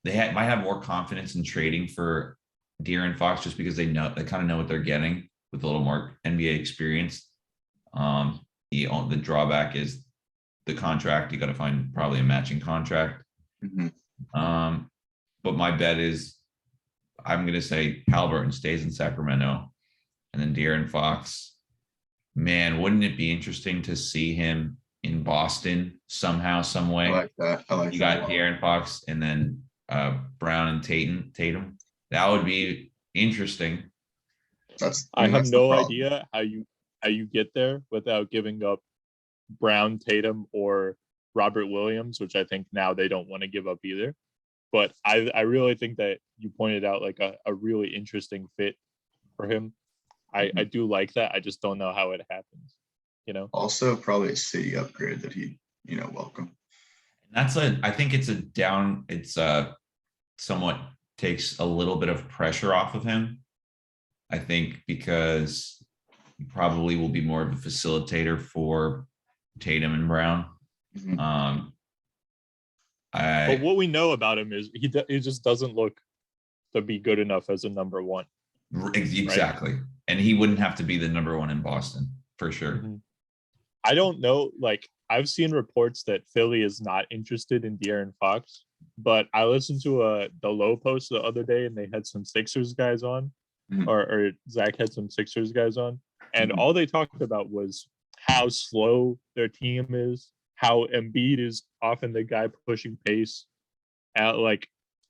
have more confidence in trading for De'Aaron Fox just because they kind of know what they're getting with a little more NBA experience. The drawback is the contract. You got to find probably a matching contract. Mhm. But my bet is I'm going to say Halliburton stays in Sacramento, and then De'Aaron Fox. Man, wouldn't it be interesting to see him in Boston somehow, some way? I like that. I like You that. got De'Aaron Fox and then Brown and Tatum. That would be interesting. I have that's the no problem. idea how you get there without giving up Brown, Tatum, or Robert Williams, which I think now they don't want to give up either. But I really think that you pointed out like a really interesting fit for him. I do like that. I just don't know how it happens. Also, probably a city upgrade that he, welcome. I think it's somewhat takes a little bit of pressure off of him. I think because he probably will be more of a facilitator for Tatum and Brown. Mhm. But what we know about him is he just doesn't look to be good enough as a number one. Exactly. Right? And he wouldn't have to be the number one in Boston for sure. Mm-hmm. I don't know. Like I've seen reports that Philly is not interested in De'Aaron Fox, but I listened to the Low Post the other day and they had some Sixers guys on, or Zach had some Sixers guys on, and all they talked about was how slow their team is, how Embiid is often the guy pushing pace, and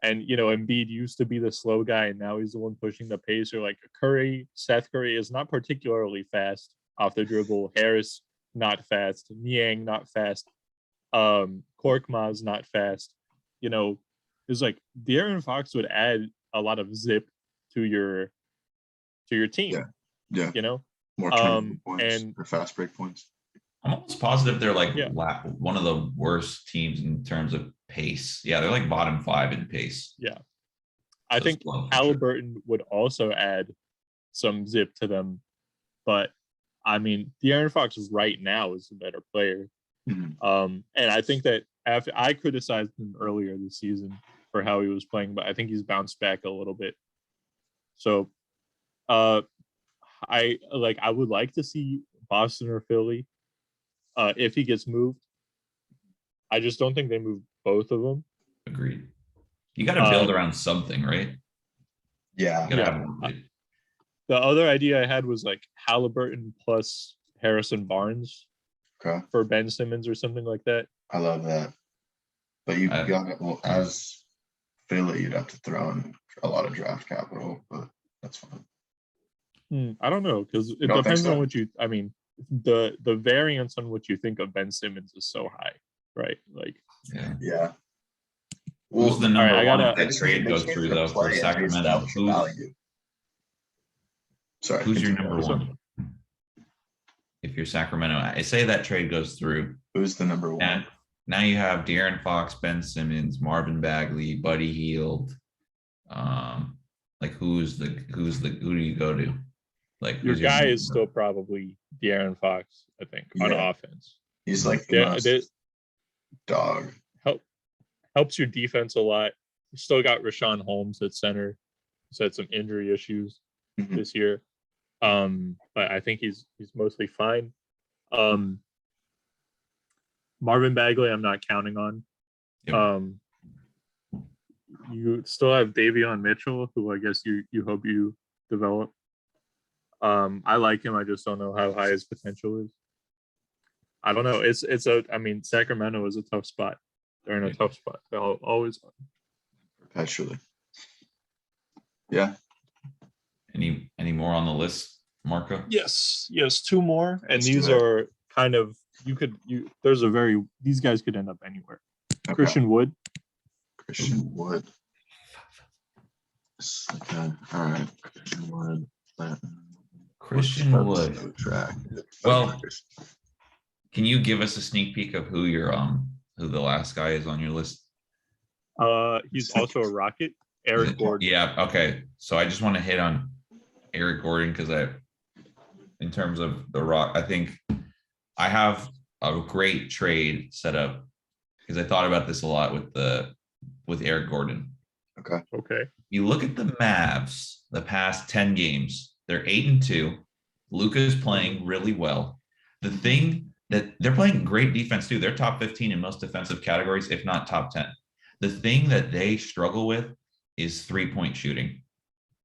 Embiid used to be the slow guy and now he's the one pushing the pace. Or like Seth Curry is not particularly fast off the dribble. Harris not fast. Niang not fast. Korkmaz not fast. It's like De'Aaron Fox would add a lot of zip to your team. Yeah. More points and or fast break points. I'm almost positive they're like one of the worst teams in terms of pace. Yeah, they're like bottom 5 in pace. Yeah. I think Halliburton would also add some zip to them. But I mean, De'Aaron Fox right now is a better player. Mm-hmm. And I think that after I criticized him earlier this season for how he was playing, but I think he's bounced back a little bit. So I would like to see Boston or Philly if he gets moved. I just don't think they move both of them. Agreed. You got to build around something, right? Yeah. The other idea I had was like Halliburton plus Harrison Barnes for Ben Simmons or something like that. I love that. But you got as Philly, you'd have to throw in a lot of draft capital, but that's fine. I don't know, because it depends on what you. I mean, the variance on what you think of Ben Simmons is so high, right? Like, yeah. Who's the number one if that trade goes through though for Sacramento? Who's your number one? If you're Sacramento, I say that trade goes through. Who's the number one? And now you have De'Aaron Fox, Ben Simmons, Marvin Bagley, Buddy Hield. Who do you go to? Like Your who's your guy main is still probably De'Aaron Fox, I think, on Yeah. offense. He's like the Yeah, most dog. helps your defense a lot. You still got Rashawn Holmes at center. He's had some injury issues Mhm. this year. But I think he's mostly fine. Marvin Bagley, I'm not counting on. Yep. You still have Davion Mitchell, who I guess you hope you develop. I like him. I just don't know how high his potential is. I don't know. Sacramento is a tough spot. They're in a tough spot. They'll always. Perpetually. Yeah. Any more on the list, Marco? Yes, two more, and Let's these do it. are kind of these guys could end up anywhere. Okay. Christian Wood. Christian Wood. Okay. All right. Christian Wood. Christian Wood. No track. Well, can you give us a sneak peek of who the last guy is on your list? He's also a Rocket. Eric Gordon. Yeah. Okay. So I just want to hit on Eric Gordon because in terms of the Rock, I think I have a great trade set up because I thought about this a lot with Eric Gordon. Okay. You look at the Mavs, the past 10 games, they're 8-2. Luka is playing really well. The thing that they're playing great defense too. They're top 15 in most defensive categories, if not top 10. The thing that they struggle with is 3-point shooting.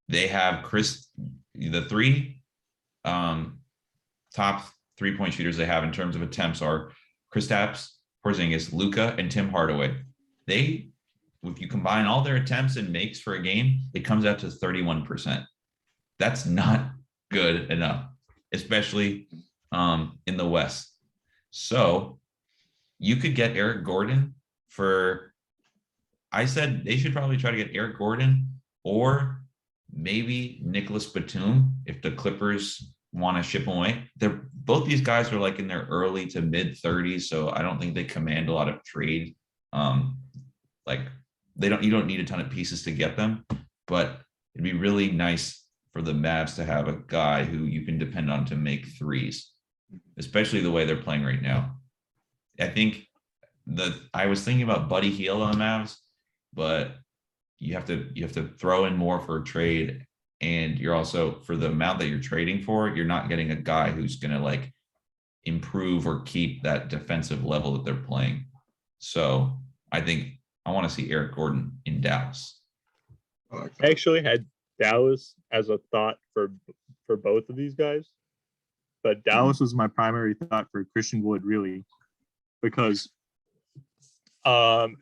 They have the three top 3-point shooters they have in terms of attempts are Kristaps Porzingis, Luka, and Tim Hardaway. If you combine all their attempts and makes for a game, it comes out to 31%. That's not good enough, especially in the West. So you could get Eric Gordon I said they should probably try to get Eric Gordon or maybe Nicholas Batum if the Clippers want to ship him away. Both these guys are like in their early to mid 30s, so I don't think they command a lot of trade. You don't need a ton of pieces to get them, but it'd be really nice for the Mavs to have a guy who you can depend on to make threes, especially the way they're playing right now. I think I was thinking about Buddy Hield on the Mavs, but you have to throw in more for a trade, and you're also for the amount that you're trading for, you're not getting a guy who's going to like improve or keep that defensive level that they're playing. So I think I want to see Eric Gordon in Dallas. I actually had Dallas as a thought for both of these guys, but Dallas was my primary thought for Christian Wood, really, because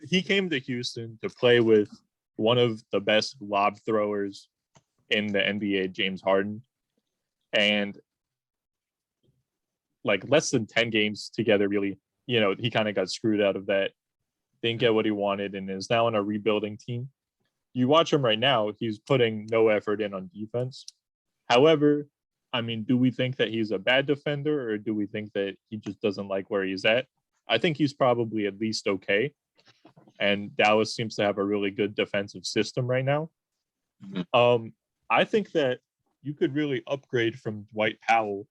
he came to Houston to play with one of the best lob throwers in the NBA, James Harden, and like less than 10 games together, really, he kind of got screwed out of that, didn't get what he wanted, and is now on a rebuilding team. You watch him right now, he's putting no effort in on defense. However, do we think that he's a bad defender, or do we think that he just doesn't like where he's at? I think he's probably at least okay. And Dallas seems to have a really good defensive system right now. I think that you could really upgrade from Dwight Powell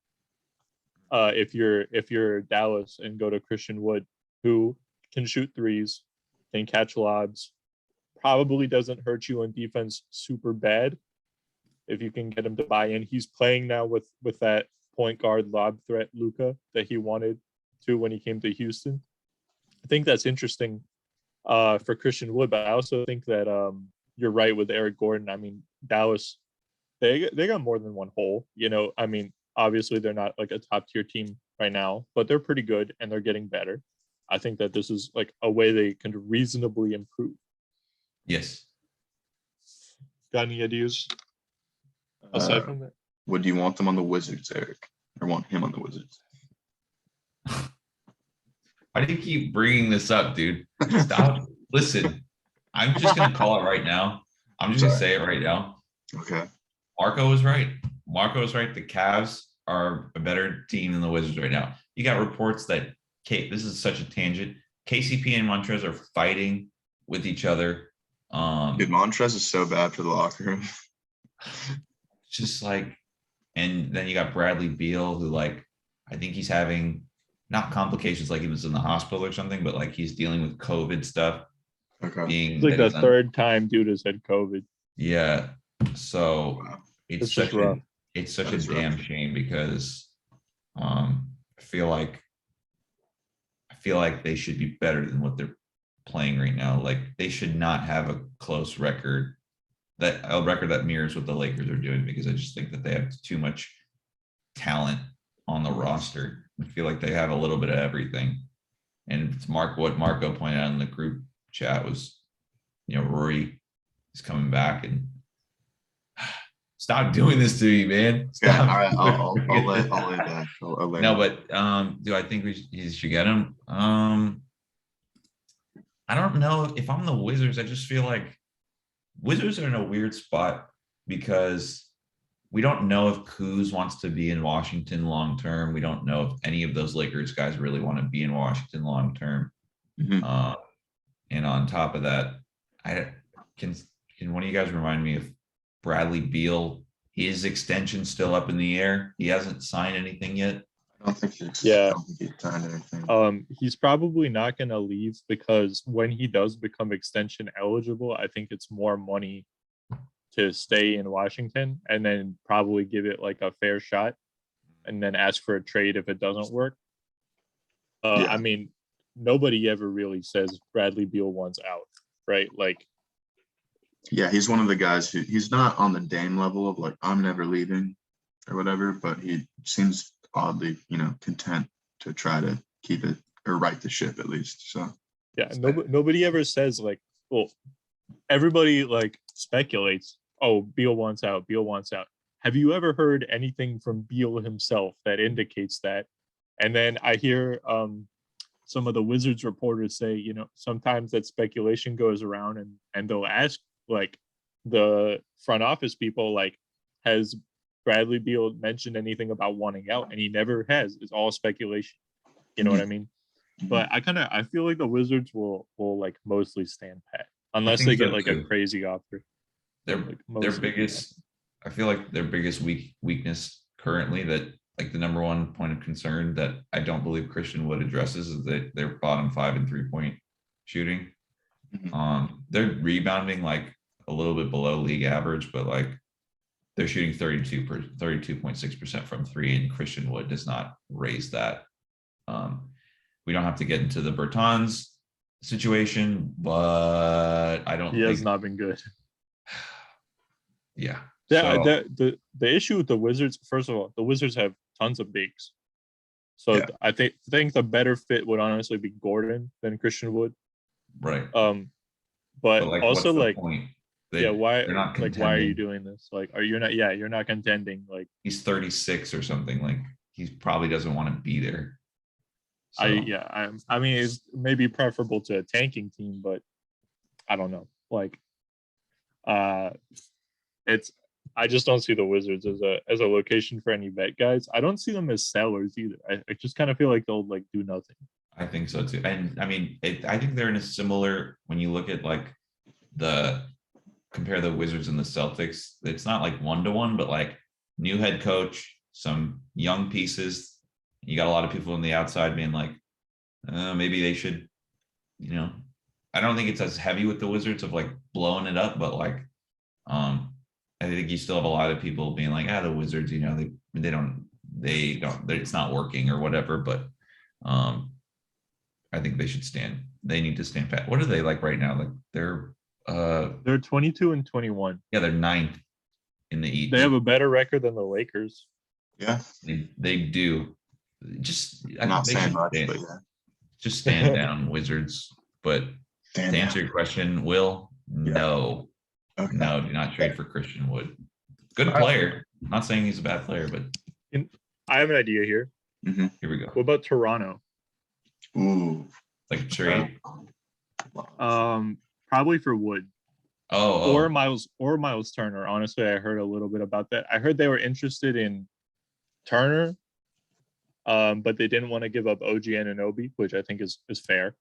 if you're Dallas and go to Christian Wood, who can shoot threes, can catch lobs, probably doesn't hurt you on defense super bad if you can get him to buy in. He's playing now with that point guard lob threat Luka that he wanted to when he came to Houston. I think that's interesting for Christian Wood, but I also think that you're right with Eric Gordon. Dallas, they got more than one hole. Obviously they're not like a top tier team right now, but they're pretty good and they're getting better. I think that this is like a way they can reasonably improve. Yes. Got any ideas aside from that? Would you want them on the Wizards, Eric, or want him on the Wizards? Why do you keep bringing this up, dude? Stop. Listen, I'm just going to call it right now. I'm just going to say it right now. Okay. Marco was right. The Cavs are a better team than the Wizards right now. You got reports that this is such a tangent. KCP and Montrez are fighting with each other. Dude, Montrez is so bad for the locker room. Just like And then you got Bradley Beal, who like I think he's having not complications like he was in the hospital or something, but like he's dealing with COVID stuff. Okay. Being It's like that the he's third time dude has had COVID. yeah. So Wow. it's It's just such rough. a That is rough. damn shame because I feel like they should be better than what they're playing right now. Like they should not have a close record, that a record that mirrors what the Lakers are doing, because I just think that they have too much talent on the roster. I feel like they have a little bit of everything. And it's what Marco pointed out in the group chat was, Rory is coming back, and stop doing this to me, man. Yeah, Stop. all right. I'll lay back. I'll lay No, back. but do I think he should get him? I don't know. If I'm the Wizards, I just feel like Wizards are in a weird spot because we don't know if Kuz wants to be in Washington long term. We don't know if any of those Lakers guys really want to be in Washington long term. Mhm. And on top of that, I can one of you guys remind me if Bradley Beal, his extension still up in the air? He hasn't signed anything yet. I don't think he's. Yeah. I don't think he's signed anything. He's probably not going to leave because when he does become extension eligible, I think it's more money to stay in Washington and then probably give it like a fair shot and then ask for a trade if it doesn't work. Yeah. I mean, nobody ever really says Bradley Beal wants out, right? Like, Yeah, he's one of the guys who he's not on the Dame level of like I'm never leaving or whatever, but he seems oddly, content to try to keep it or right the ship at least. So yeah, nobody ever says like, well, everybody like speculates, oh, Beal wants out, Beal wants out. Have you ever heard anything from Beal himself that indicates that? And then I hear some of the Wizards reporters say, sometimes that speculation goes around and they'll ask like the front office people, like, has Bradley Beal mentioned anything about wanting out? And he never has. It's all speculation. You know what I mean? But I feel like the Wizards will like mostly stand pat unless they get like a crazy offer. Their biggest, I feel like their biggest weakness currently, that like the number one point of concern that I don't believe Christian Wood addresses, is that they're bottom 5 in 3-point shooting. They're rebounding like a little bit below league average, but like they're shooting 32.6% from 3, and Christian Wood does not raise that. We don't have to get into the Bertans situation, but I don't. He has not been good. Yeah. Yeah. So, the issue with the Wizards, first of all, the Wizards have tons of bigs. So yeah. I think the better fit would honestly be Gordon than Christian Wood. Right. But like, also like, point? Why are you doing this? Like, you're not contending. Like, he's 36 or something. Like, he probably doesn't want to be there. So. I mean, it's maybe preferable to a tanking team, but I don't know. Like, I just don't see the Wizards as a location for any vet guys. I don't see them as sellers either. I just kind of feel like they'll like do nothing. I think so too. And I mean, I think they're in a similar, when you look at like compare the Wizards and the Celtics, it's not like 1-to-1, but like new head coach, some young pieces. You got a lot of people on the outside being like, maybe they should, I don't think it's as heavy with the Wizards of like blowing it up, but like, I think you still have a lot of people being like, the Wizards, they don't, it's not working or whatever. But I think they need to stand pat. What are they like right now? Like they're 22 and 21. Yeah, they're 9th in the East. They have a better record than the Lakers. Yeah, they do. Just I'm not saying much, but yeah. Just stand down, Wizards. But to answer your question, Will, no. Okay. No, do not trade for Christian Wood. Good player. I'm not saying he's a bad player, but I have an idea here. Mm-hmm. Here we go. What about Toronto? Ooh, like trade? Probably for Wood. Or Miles Turner. Honestly, I heard a little bit about that. I heard they were interested in Turner, but they didn't want to give up OG Anunoby, which I think is fair.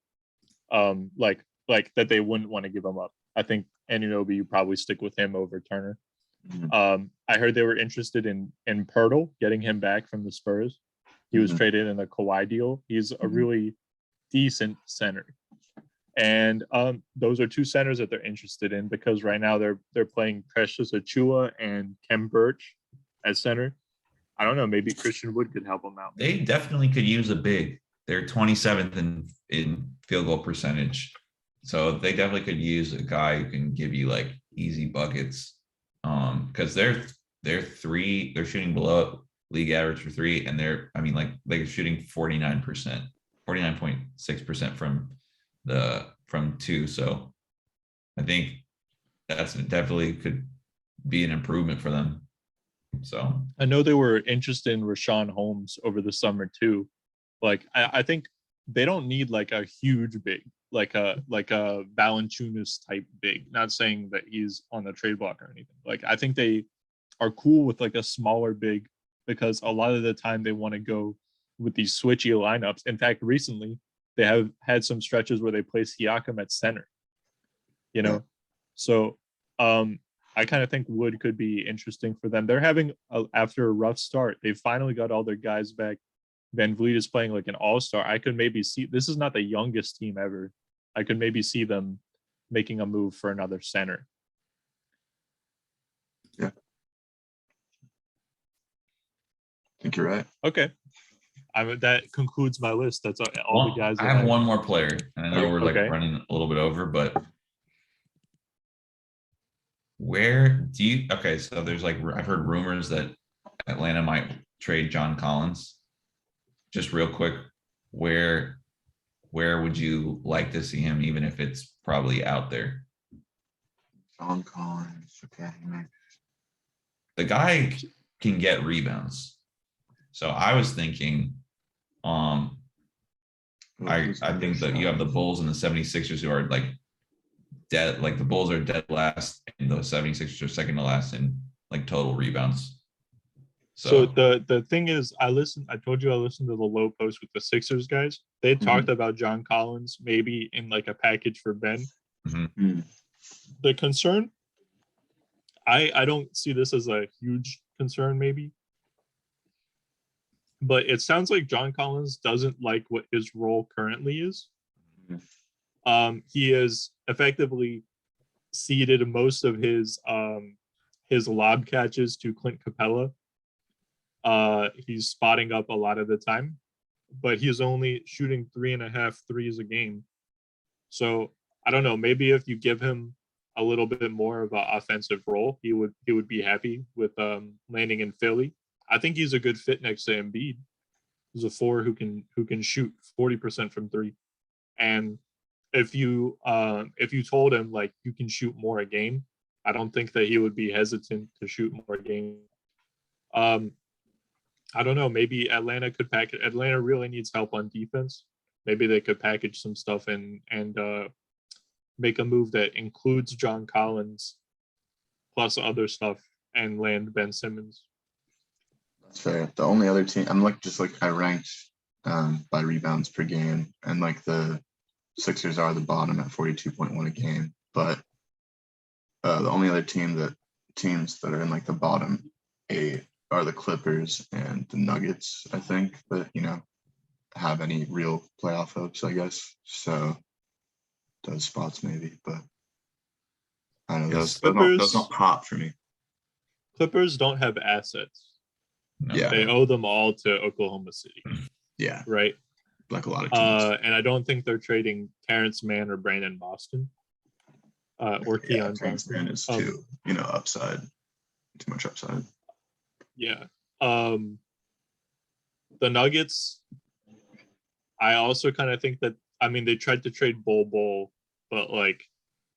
Like that they wouldn't want to give him up. I think Anunoby, you probably stick with him over Turner. I heard they were interested in Pirtle, getting him back from the Spurs. He was traded in a Kawhi deal. He's a really decent center. And those are two centers that they're interested in because right now they're playing Precious Achua and Kem Birch as center. I don't know. Maybe Christian Wood could help them out. They definitely could use a big. They're 27th in field goal percentage. So they definitely could use a guy who can give you like easy buckets. Because they're shooting below league average for three, and they're shooting 49%, 49.6% from two. So I think that's definitely could be an improvement for them. So I know they were interested in Rashawn Holmes over the summer too. Like I think they don't need like a huge big, like a Valanciunas type big. Not saying that he's on the trade block or anything. Like I think they are cool with like a smaller big because a lot of the time they want to go with these switchy lineups. In fact, recently they have had some stretches where they play Siakam at center. You know, so I kind of think Wood could be interesting for them. They're having after a rough start, they finally got all their guys back. Van Vliet is playing like an all-star. I could maybe see, this is not the youngest team ever. I could maybe see them making a move for another center. Yeah. I think you're right. Okay. That concludes my list. That's all the guys. I have one more player, and I know we're like Okay. running a little bit over, but where do you, okay, so there's like, I've heard rumors that Atlanta might trade John Collins. Just real quick, where would you like to see him, even if it's probably out there? John Collins. Okay. The guy can get rebounds. So I was thinking, I think that you have the Bulls and the 76ers who are like dead, like the Bulls are dead last and the 76ers are second to last in like total rebounds. So the thing is, I told you I listened to the low post with the Sixers guys. They talked about John Collins maybe in like a package for Ben. The concern, I don't see this as a huge concern maybe, but it sounds like John Collins doesn't like what his role currently is. He has effectively ceded most of his lob catches to Clint Capella. He's spotting up a lot of the time, but he's only shooting 3.5 threes a game. So I don't know, maybe if you give him a little bit more of an offensive role, he would be happy with landing in Philly. I think he's a good fit next to Embiid. He's a four who can shoot 40% from three. And if you told him like you can shoot more a game, I don't think that he would be hesitant to shoot more a game. I don't know. Maybe Atlanta could package. Atlanta really needs help on defense. Maybe they could package some stuff and make a move that includes John Collins plus other stuff and land Ben Simmons. That's fair. The only other team I'm I ranked by rebounds per game, and like the Sixers are the bottom at 42.1 a game. But the only other teams that are in like the bottom 8 are the Clippers and the Nuggets, I think, that, have any real playoff hopes, I guess. So those spots maybe, but I don't know, those don't pop for me. Clippers don't have assets. No. Yeah. They owe them all to Oklahoma City. Yeah. Right? Like a lot of teams. And I don't think they're trading Terrence Mann or Brandon Boston. Or Keon Terrence Johnson. Mann is too, upside. Too much upside. Yeah. The Nuggets, I also kind of think that, they tried to trade Bol, but like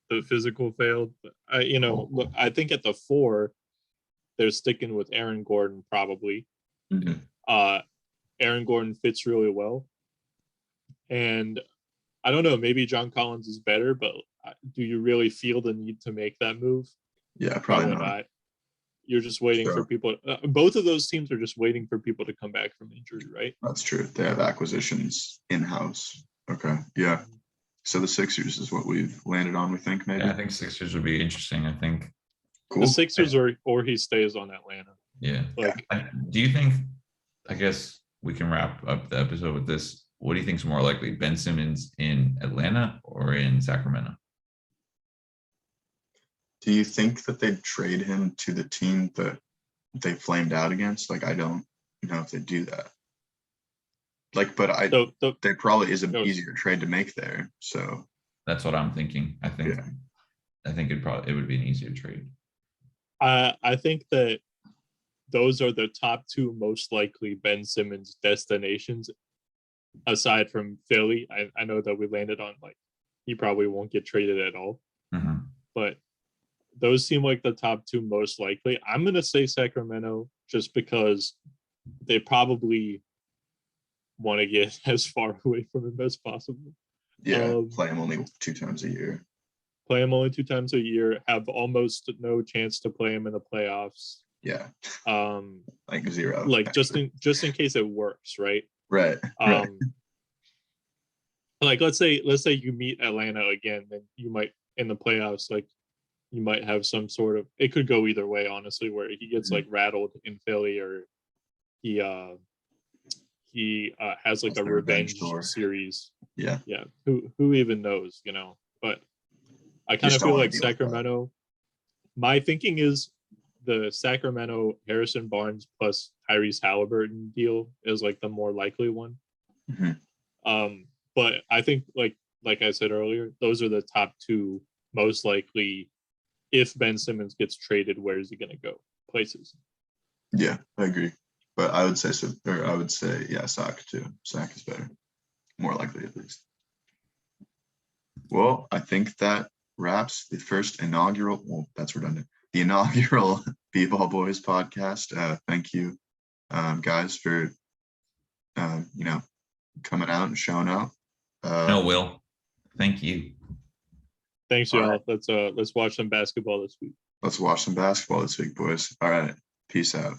the physical failed. Look, I think at the 4, they're sticking with Aaron Gordon probably. Aaron Gordon fits really well. And I don't know, maybe John Collins is better, but do you really feel the need to make that move? Yeah, probably not. You're just waiting for people. Both of those teams are just waiting for people to come back from injury, right? That's true. They have acquisitions in-house. Okay. Yeah. So the Sixers is what we've landed on, we think, maybe. Yeah, I think Sixers would be interesting. I think Cool. Sixers or he stays on Atlanta. Yeah. Like, Do you think, I guess we can wrap up the episode with this. What do you think is more likely, Ben Simmons in Atlanta or in Sacramento? Do you think that they'd trade him to the team that they flamed out against? Like, I don't know if they do that. Like, but there probably is an easier trade to make there. So that's what I'm thinking. I think it would be an easier trade. I think that those are the top two most likely Ben Simmons destinations, aside from Philly. I know that we landed on like he probably won't get traded at all, but those seem like the top two most likely. I'm gonna say Sacramento just because they probably want to get as far away from him as possible. Yeah, play him only 2 times a year. Play him only 2 times a year. Have almost no chance to play him in the playoffs. Yeah. Like 0. Like just in case it works, right? Right. Like let's say you meet Atlanta again, then you might in the playoffs, like you might have some sort of, it could go either way, honestly, where he gets like rattled in Philly, or he has like a revenge series. Yeah. Who even knows, But I kind of feel like Sacramento. My thinking is the Sacramento Harrison Barnes plus Tyrese Halliburton deal is like the more likely one. But I think like I said earlier, those are the top two most likely. If Ben Simmons gets traded, where is he going to go? Places. Yeah, I agree. But I would say Sac too. Sac is better. More likely, at least. Well, I think that wraps the first inaugural, well, that's redundant, the inaugural B+Ball Boys podcast. Thank you, guys, for, coming out and showing up. No, Will. Thank you. Thanks, y'all. Let's watch some basketball this week. Let's watch some basketball this week, boys. All right. Peace out.